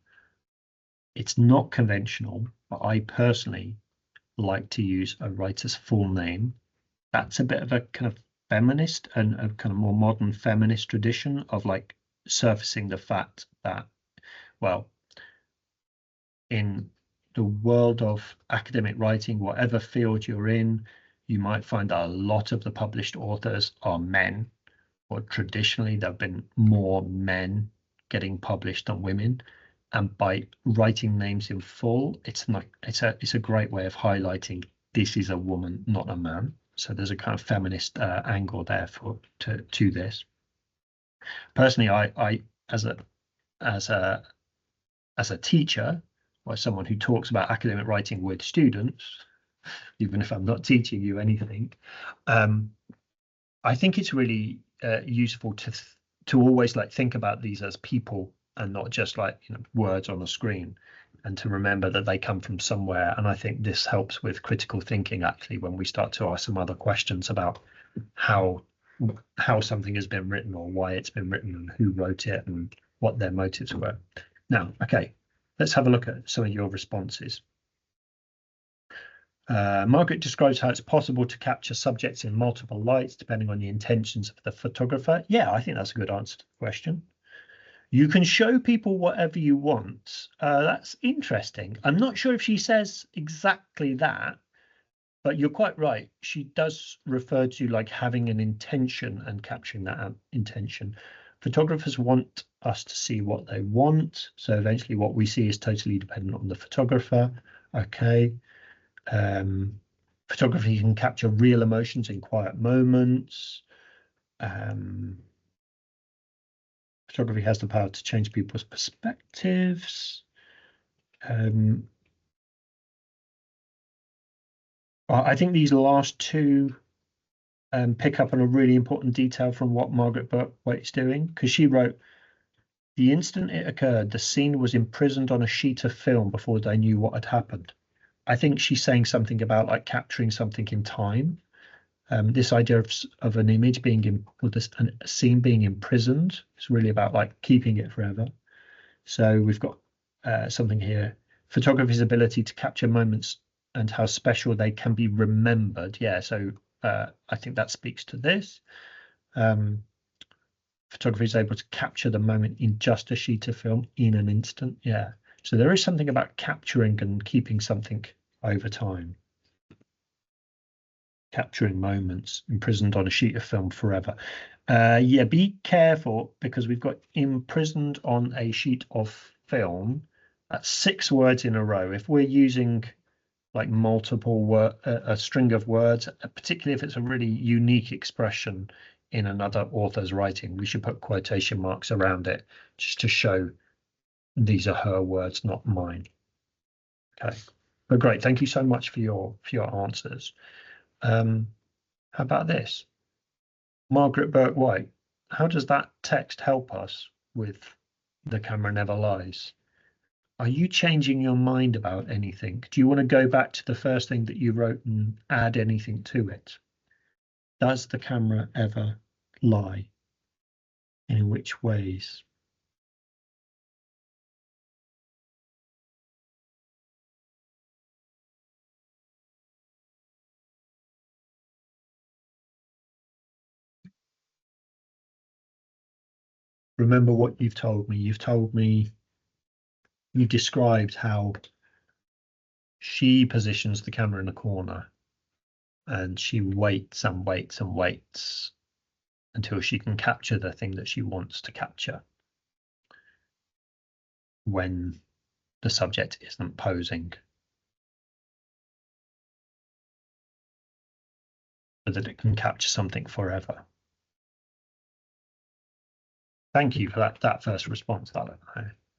It's not conventional, but I personally like to use a writer's full name. That's a bit of a kind of feminist and a kind of more modern feminist tradition of like surfacing the fact that, well, in the world of academic writing, whatever field you're in, you might find that a lot of the published authors are men, or traditionally there have been more men getting published than women. And by writing names in full, it's a great way of highlighting this is a woman, not a man. So there's a kind of feminist angle there to this. Personally, I as a teacher, or someone who talks about academic writing with students, even if I'm not teaching you anything, I think it's really useful to always like think about these as people and not just like words on a screen, and to remember that they come from somewhere. And I think this helps with critical thinking actually when we start to ask some other questions about how something has been written, or why it's been written, and who wrote it, and what their motives were. Now, okay, let's have a look at some of your responses. Margaret describes how it's possible to capture subjects in multiple lights depending on the intentions of the photographer. Yeah, I think that's a good answer to the question. You can show people whatever you want. That's interesting. I'm not sure if she says exactly that, but you're quite right. She does refer to like having an intention and capturing that intention. Photographers want us to see what they want. So eventually what we see is totally dependent on the photographer. Okay. Photography can capture real emotions in quiet moments. Photography has the power to change people's perspectives. I think these last two pick up on a really important detail from what Margaret Waite's doing, because she wrote, the instant it occurred, the scene was imprisoned on a sheet of film before they knew what had happened. I think she's saying something about like capturing something in time. This idea of an image being in, or this a scene being imprisoned is really about like keeping it forever. So we've got something here. Photography's ability to capture moments and how special they can be remembered. Yeah, so I think that speaks to this. Photography is able to capture the moment in just a sheet of film in an instant. Yeah, so there is something about capturing and keeping something over time. Capturing moments imprisoned on a sheet of film forever. Yeah, be careful because we've got imprisoned on a sheet of film. That's 6 words in a row. If we're using like multiple word, a string of words, particularly if it's a really unique expression in another author's writing, we should put quotation marks around it just to show these are her words, not mine. Okay, but great. Thank you so much for your answers. How about this? Margaret White, how does that text help us with The Camera Never Lies? Are you changing your mind about anything? Do you want to go back to the first thing that you wrote and add anything to it? Does the camera ever lie? In which ways? Remember what you've told me. You've told me, you've described how she positions the camera in a corner and she waits and waits and waits until she can capture the thing that she wants to capture when the subject isn't posing, so that it can capture something forever. Thank you for that first response, Alan.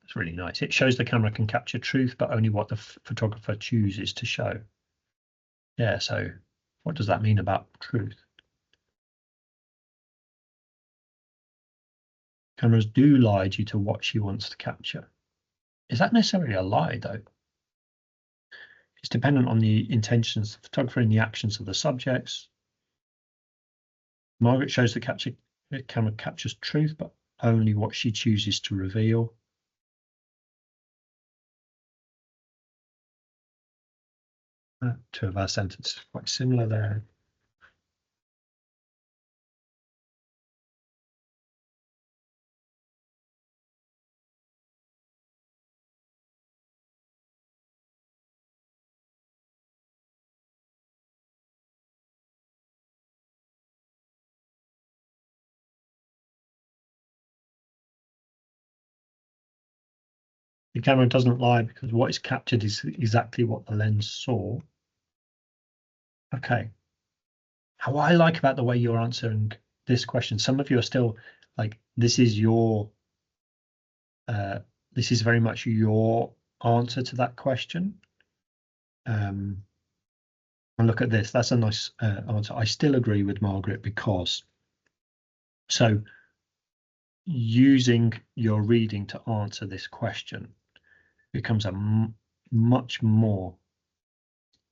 It's really nice. It shows the camera can capture truth, but only what the photographer chooses to show. Yeah, so what does that mean about truth? Cameras do lie due to what she wants to capture. Is that necessarily a lie, though? It's dependent on the intentions of the photographer and the actions of the subjects. Margaret shows the camera captures truth, but only what she chooses to reveal. Two of our sentences quite similar there. The camera doesn't lie because what is captured is exactly what the lens saw. Okay. How I like about the way you're answering this question, some of you are still like, this is very much your answer to that question. And look at this, that's a nice answer. I still agree with Margaret because, so using your reading to answer this question becomes a much more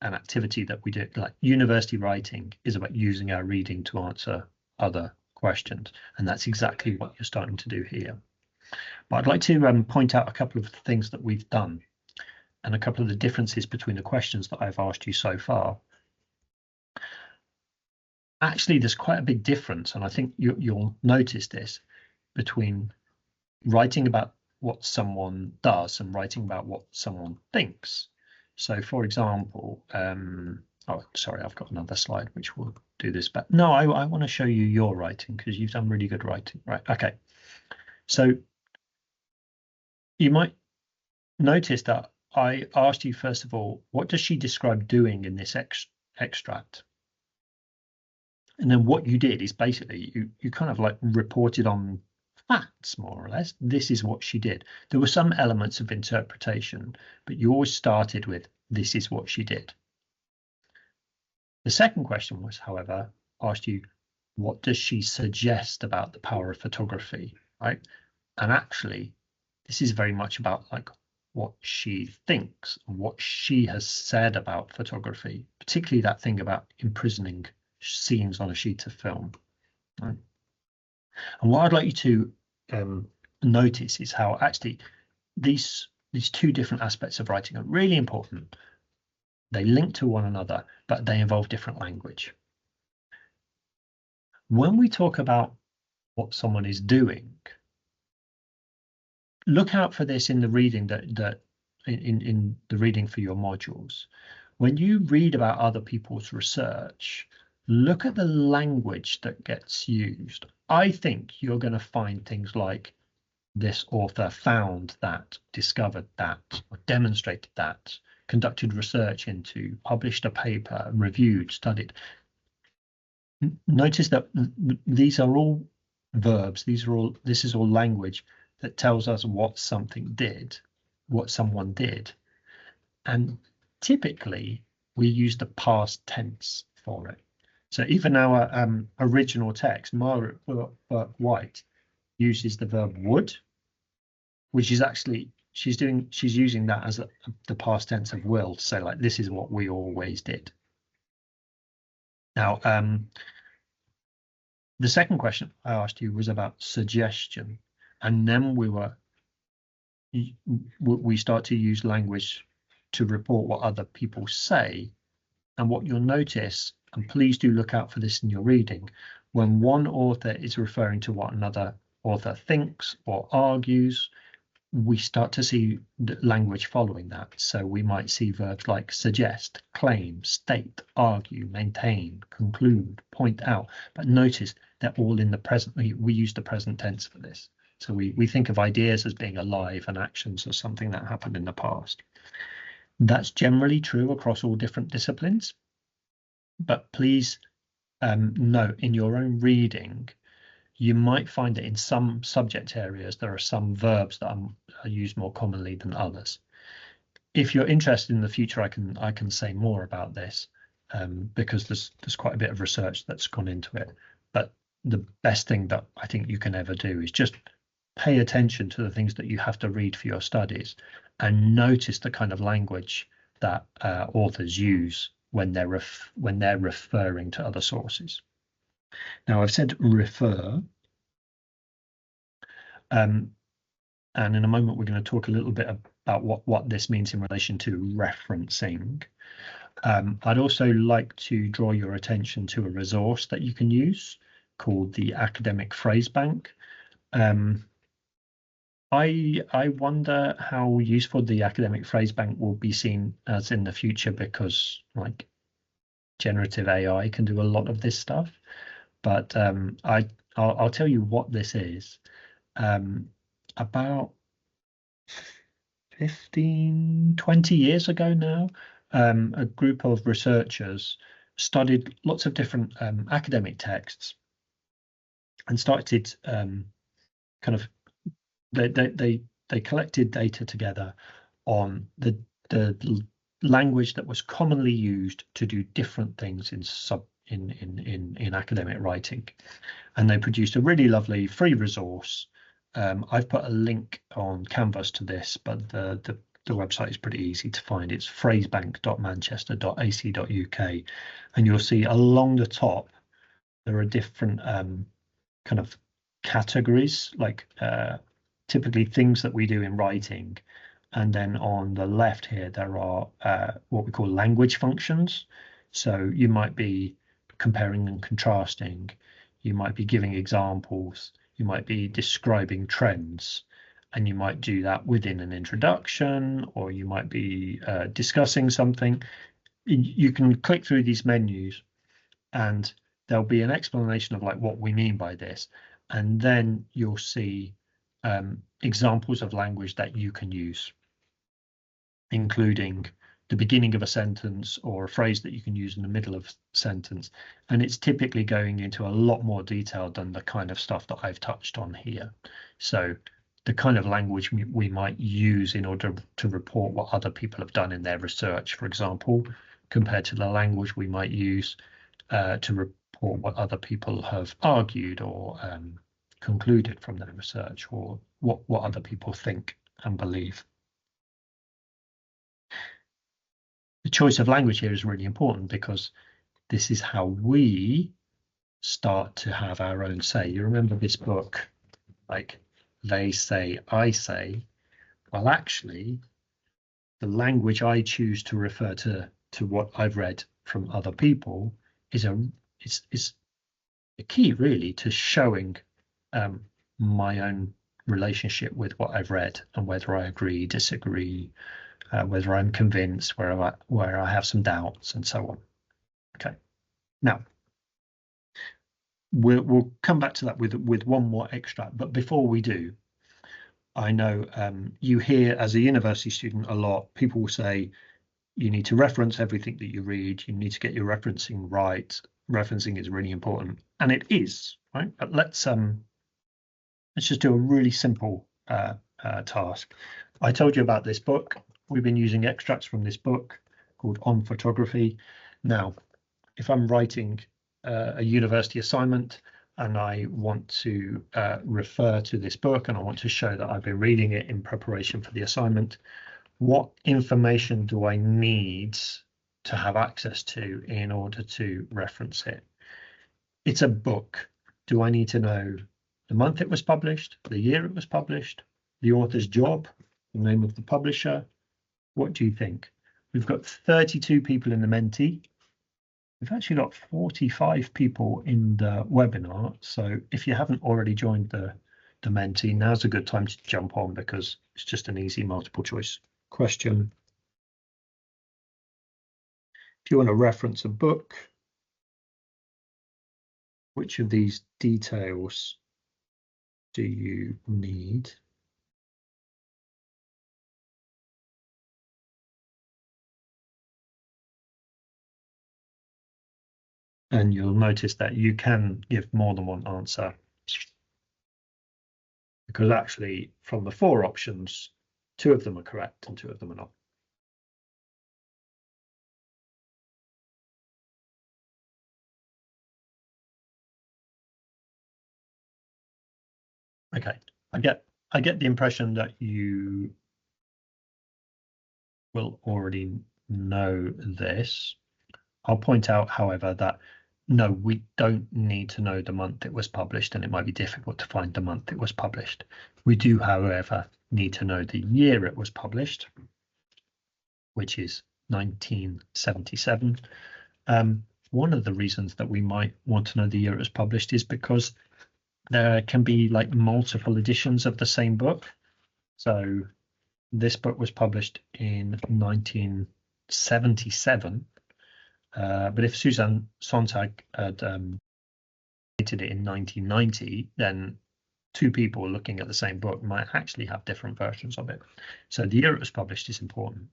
an activity that we do. Like university writing is about using our reading to answer other questions, and that's exactly what you're starting to do here. But I'd like to point out a couple of things that we've done and a couple of the differences between the questions that I've asked you so far. Actually, there's quite a big difference, and I think you'll notice this between writing about what someone does and writing about what someone thinks. So, for example, oh, sorry, I've got another slide which will do this. But no, I want to show you your writing because you've done really good writing. Right. Okay. So you might notice that I asked you, first of all, what does she describe doing in this extract? And then what you did is basically you kind of like reported on facts, more or less. This is what she did. There were some elements of interpretation, but you always started with this is what she did. The second question was, however, asked you, what does she suggest about the power of photography, right? And actually, this is very much about like what she thinks and what she has said about photography, particularly that thing about imprisoning scenes on a sheet of film. Right? And what I'd like you to notice is how actually these two different aspects of writing are really important. They link to one another, but they involve different language. When we talk about what someone is doing, look out for this in the reading in the reading for your modules. When you read about other people's research, look at the language that gets used. I think you're going to find things like this author found that, discovered that, or demonstrated that, conducted research into, published a paper, reviewed, studied. Notice that these are all verbs. This is all language that tells us what something did, what someone did. And typically we use the past tense for it. So even our original text, Margaret Burke-White, uses the verb would, which is actually she's using that as the past tense of will to say like this is what we always did. Now, the second question I asked you was about suggestion, and then we start to use language to report what other people say. And what you'll notice, and please do look out for this in your reading, when one author is referring to what another author thinks or argues, we start to see the language following that. So we might see verbs like suggest, claim, state, argue, maintain, conclude, point out. But notice they're all in the present. We use the present tense for this. So we think of ideas as being alive and actions as something that happened in the past. That's generally true across all different disciplines. But please note in your own reading, you might find that in some subject areas, there are some verbs that are used more commonly than others. If you're interested in the future, I can say more about this because there's quite a bit of research that's gone into it. But the best thing that I think you can ever do is just pay attention to the things that you have to read for your studies and notice the kind of language that authors use when they're referring to other sources. Now, I've said refer, and in a moment we're going to talk a little bit about what this means in relation to referencing. I'd also like to draw your attention to a resource that you can use called the Academic Phrase Bank. I wonder how useful the Academic Phrase Bank will be seen as in the future, because like generative AI can do a lot of this stuff. But I'll tell you what this is. About 15-20 years ago now, a group of researchers studied lots of different academic texts and started kind of they collected data together on the language that was commonly used to do different things in academic writing, and they produced a really lovely free resource. I've put a link on Canvas to this, but the website is pretty easy to find. It's phrasebank.manchester.ac.uk, and you'll see along the top there are different kind of categories, like typically things that we do in writing. And then on the left here, there are what we call language functions. So you might be comparing and contrasting. You might be giving examples. you might be describing trends, and you might do that within an introduction, or you might be discussing something. You can click through these menus and there'll be an explanation of like what we mean by this. And then you'll see examples of language that you can use, including the beginning of a sentence or a phrase that you can use in the middle of a sentence. And it's typically going into a lot more detail than the kind of stuff that I've touched on here. So the kind of language we might use in order to report what other people have done in their research, for example, compared to the language we might use to report what other people have argued or concluded from their research, or what other people think and believe. The choice of language here is really important because this is how we start to have our own say. You remember this book, like they say, I say. Well, actually, the language I choose to refer to what I've read from other people is a key, really, to showing my own relationship with what I've read and whether I agree, disagree, whether I'm convinced, where I have some doubts, and so on. Okay, now we'll come back to that with one more extract. But before we do, I know you hear as a university student a lot, people will say you need to reference everything that you read. You need to get your referencing right. Referencing is really important, and it is, right? But let's just do a really simple task. I told you about this book. We've been using extracts from this book called On Photography. Now, if I'm writing a university assignment and I want to refer to this book and I want to show that I've been reading it in preparation for the assignment, what information do I need to have access to in order to reference it? It's a book. Do I need to know the month it was published, the year it was published, the author's job, the name of the publisher? What do you think? We've got 32 people in the Menti. We've actually got 45 people in the webinar. So if you haven't already joined the Menti, now's a good time to jump on because it's just an easy multiple choice question. If you want to reference a book, which of these details do you need? And you'll notice that you can give more than one answer, because actually from the 4 options, 2 of them are correct and 2 of them are not. Okay, I get the impression that you will already know this. I'll point out, however, that no, we don't need to know the month it was published, and it might be difficult to find the month it was published. We do, however, need to know the year it was published, which is 1977. One of the reasons that we might want to know the year it was published is because there can be like multiple editions of the same book. So this book was published in 1977. But if Susan Sontag had dated it in 1990, then 2 people looking at the same book might actually have different versions of it. So the year it was published is important,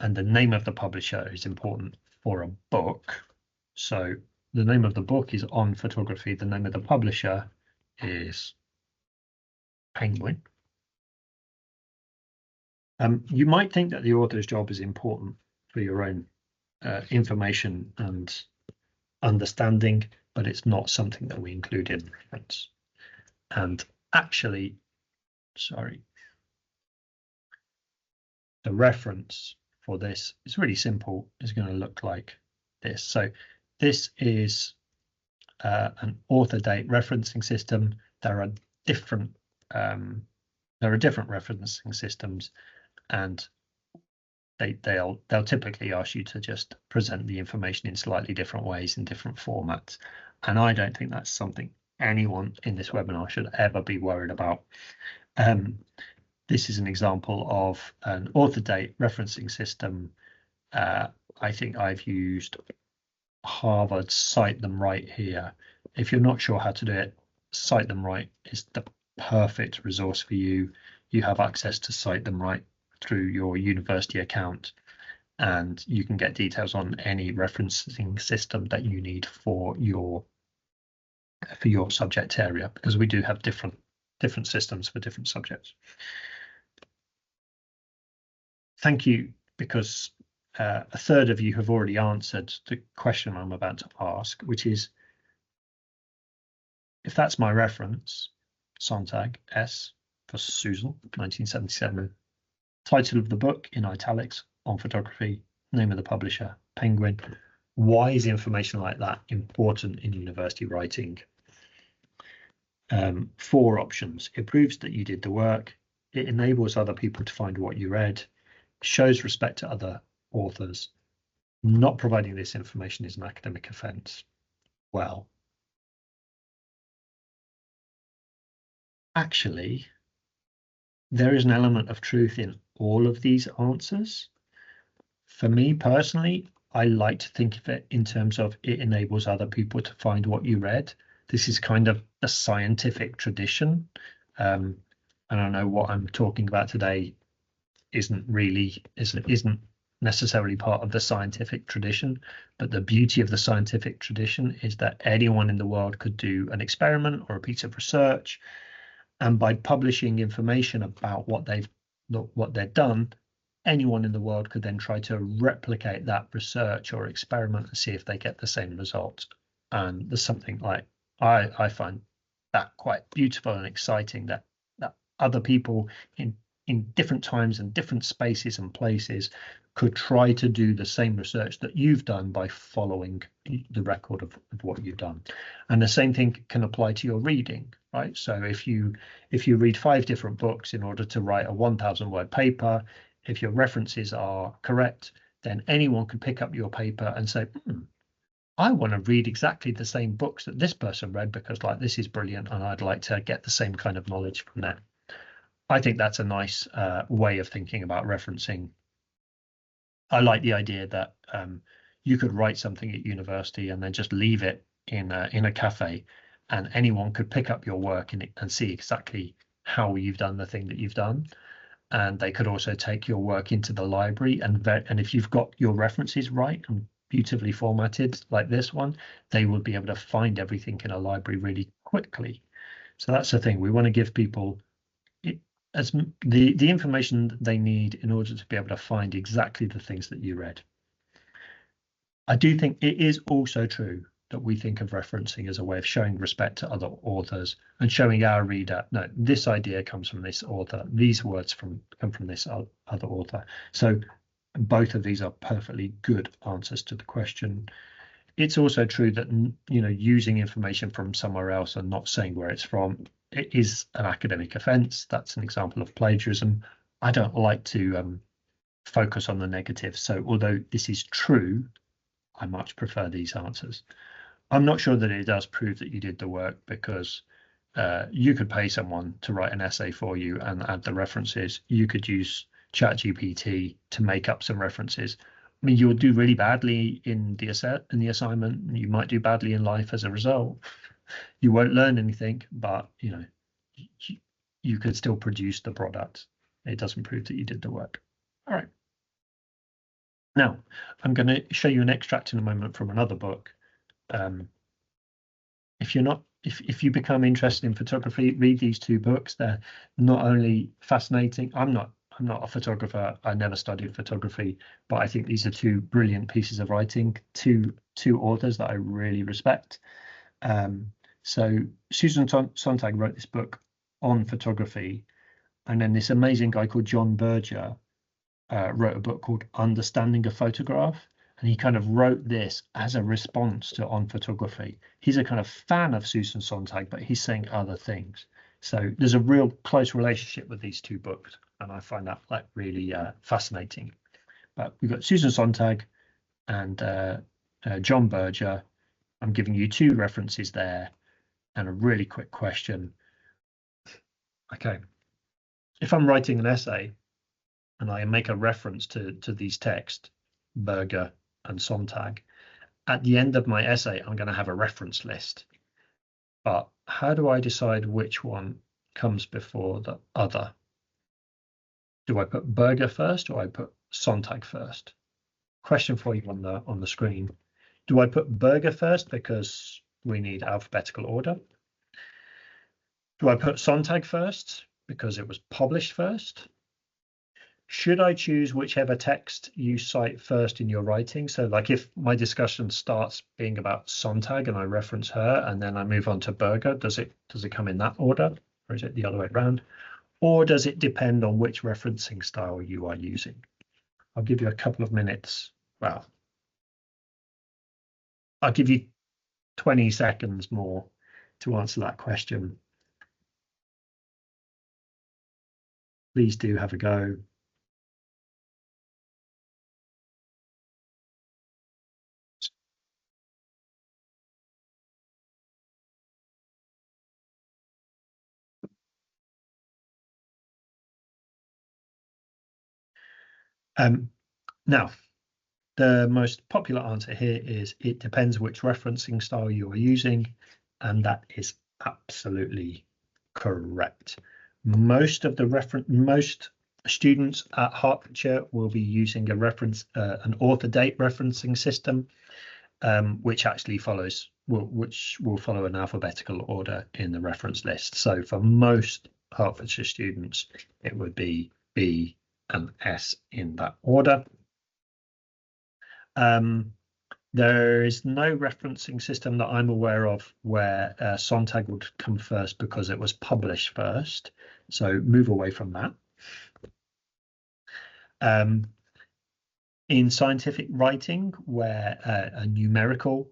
and the name of the publisher is important for a book. So the name of the book is On Photography. The name of the publisher is Penguin. You might think that the author's job is important for your own information and understanding, but it's not something that we include in reference. And actually, sorry, the reference for this is really simple. It's going to look like this. So this is an author date referencing system. There are different referencing systems, and they'll typically ask you to just present the information in slightly different ways in different formats. And I don't think that's something anyone in this webinar should ever be worried about. This is an example of an author date referencing system. I think I've used Harvard Cite Them Right here. If you're not sure how to do it, Cite Them Right is the perfect resource for you. You have access to Cite Them Right through your university account, and you can get details on any referencing system that you need for your subject area, because we do have different systems for different subjects. Thank you, because a third of you have already answered the question I'm about to ask, which is, if that's my reference, Sontag, S for Susan, 1977, title of the book in italics, on photography, name of the publisher, Penguin. Why is information like that important in university writing? 4 options. It proves that you did the work. It enables other people to find what you read. Shows respect to other authors. Not providing this information is an academic offence. Well, actually, there is an element of truth in all of these answers. For me personally, I like to think of it in terms of it enables other people to find what you read. This is kind of a scientific tradition. And I know what I'm talking about today isn't necessarily part of the scientific tradition, but the beauty of the scientific tradition is that anyone in the world could do an experiment or a piece of research, and by publishing information about what they've done, anyone in the world could then try to replicate that research or experiment and see if they get the same result. And there's something like I find that quite beautiful and exciting, that other people in different times and different spaces and places could try to do the same research that you've done by following the record of what you've done. And the same thing can apply to your reading, right? So if you read 5 different books in order to write a 1,000-word paper, if your references are correct, then anyone could pick up your paper and say, I want to read exactly the same books that this person read, because like, this is brilliant and I'd like to get the same kind of knowledge from that. I think that's a nice way of thinking about referencing. I like the idea that you could write something at university and then just leave it in a cafe, and anyone could pick up your work and see exactly how you've done the thing that you've done. And they could also take your work into the library, and if you've got your references right and beautifully formatted like this one, they will be able to find everything in a library really quickly. So that's the thing. We want to give people the information that they need in order to be able to find exactly the things that you read. I do think it is also true that we think of referencing as a way of showing respect to other authors and showing our reader, no, this idea comes from this author, these words come from this other author. So both of these are perfectly good answers to the question. It's also true that, using information from somewhere else and not saying where it's from, it is an academic offence. That's an example of plagiarism. I don't like to focus on the negative. So although this is true, I much prefer these answers. I'm not sure that it does prove that you did the work, because you could pay someone to write an essay for you and add the references. You could use ChatGPT to make up some references. I mean, you'll do really badly in the assignment. You might do badly in life as a result. You won't learn anything, but you could still produce the product. It doesn't prove that you did the work. All right. Now, I'm going to show you an extract in a moment from another book. If you become interested in photography, read these 2 books. They're not only fascinating. I'm not a photographer. I never studied photography, but I think these are 2 brilliant pieces of writing, two authors that I really respect. So Susan Sontag wrote this book on photography, and then this amazing guy called John Berger wrote a book called Understanding a Photograph, and he kind of wrote this as a response to On Photography. He's a kind of fan of Susan Sontag, but he's saying other things. So there's a real close relationship with these 2 books, and I find that like really fascinating. But we've got Susan Sontag and John Berger. I'm giving you 2 references there. And a really quick question. Okay, if I'm writing an essay and I make a reference to these texts, Berger and Sontag, at the end of my essay, I'm going to have a reference list. But how do I decide which one comes before the other? Do I put Berger first or I put Sontag first? Question for you on the screen. Do I put Berger first because we need alphabetical order? Do I put Sontag first because it was published first? Should I choose whichever text you cite first in your writing? So like if my discussion starts being about Sontag and I reference her and then I move on to Berger, does it come in that order or is it the other way around? Or does it depend on which referencing style you are using? I'll give you a couple of minutes. Well, I'll give you 20 seconds more to answer that question. Please do have a go. Now, the most popular answer here is it depends which referencing style you are using, and that is absolutely correct. Most students at Hertfordshire will be using an author date referencing system, which actually which will follow an alphabetical order in the reference list. So for most Hertfordshire students, it would be B and S in that order. There is no referencing system that I'm aware of where Sontag would come first because it was published first. So move away from that. In scientific writing, where a numerical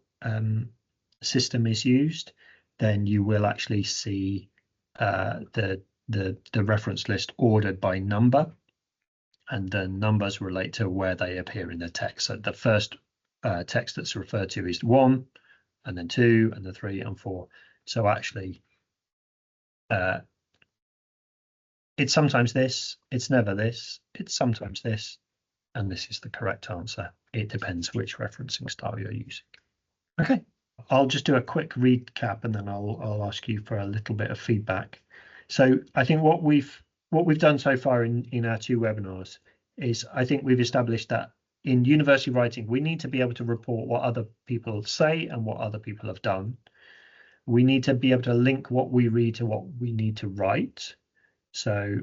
system is used, then you will actually see the reference list ordered by number, and the numbers relate to where they appear in the text. So the first text that's referred to is 1, and then 2, and then 3 and 4. So actually, it's sometimes this, it's never this, it's sometimes this, and this is the correct answer. It depends which referencing style you're using. Okay, I'll just do a quick recap and then I'll ask you for a little bit of feedback. So I think what we've done so far in our 2 webinars is I think we've established that in university writing, we need to be able to report what other people say and what other people have done. We need to be able to link what we read to what we need to write. So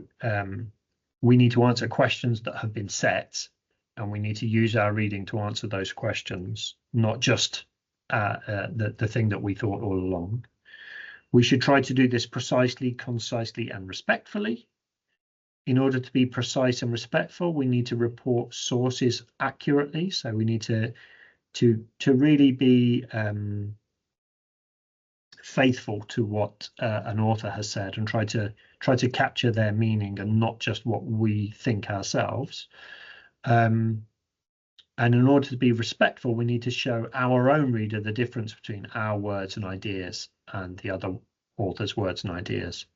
we need to answer questions that have been set, and we need to use our reading to answer those questions, not just the thing that we thought all along. We should try to do this precisely, concisely, and respectfully. In order to be precise and respectful, we need to report sources accurately. So we need to really be faithful to what an author has said and try to capture their meaning and not just what we think ourselves. And in order to be respectful, we need to show our own reader the difference between our words and ideas and the other author's words and ideas.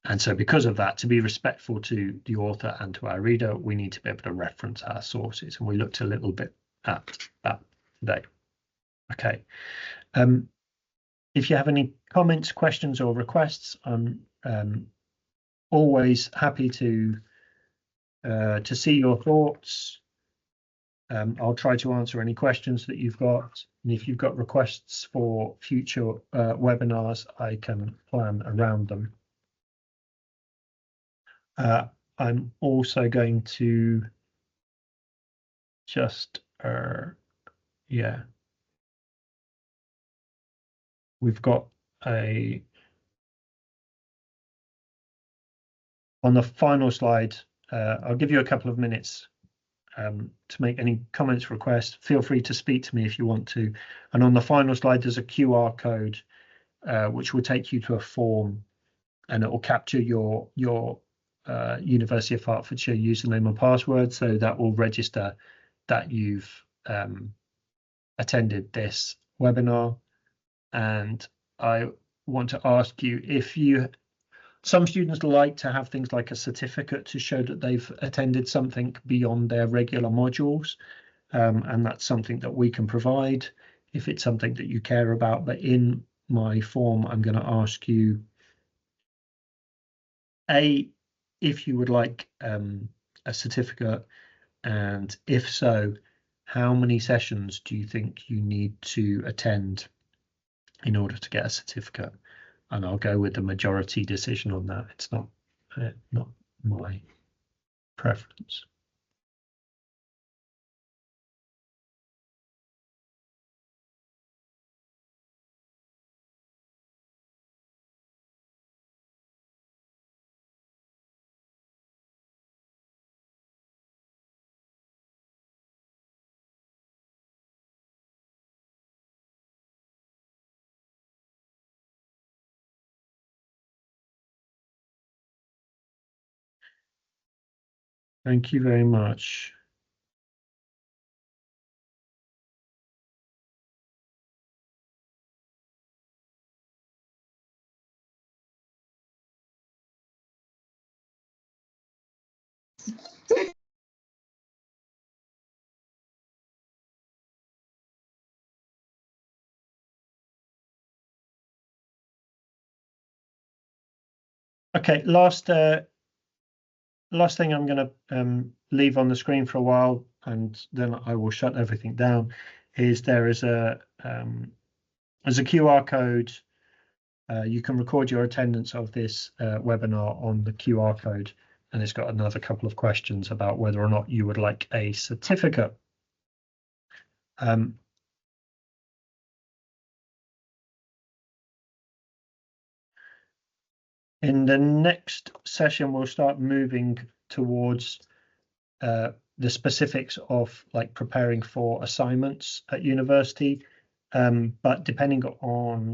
And so because of that, to be respectful to the author and to our reader, we need to be able to reference our sources. And we looked a little bit at that today. Okay. If you have any comments, questions, or requests, I'm always happy to see your thoughts. I'll try to answer any questions that you've got. And if you've got requests for future webinars, I can plan around them. I'm also going to just, we've got on the final slide, I'll give you a couple of minutes to make any comments, requests. Feel free to speak to me if you want to. And on the final slide, there's a QR code which will take you to a form, and it will capture your University of Hertfordshire username and password. So that will register that you've attended this webinar. And I want to ask you if some students like to have things like a certificate to show that they've attended something beyond their regular modules, and that's something that we can provide if it's something that you care about. But in my form, I'm going to ask you, if you would like a certificate, and if so, how many sessions do you think you need to attend in order to get a certificate? And I'll go with the majority decision on that. It's not my preference. Thank you very much. Okay, last thing I'm going to leave on the screen for a while, and then I will shut everything down, is there is a QR code. You can record your attendance of this webinar on the QR code, and it's got another couple of questions about whether or not you would like a certificate. In the next session, we'll start moving towards the specifics of like preparing for assignments at university. But depending on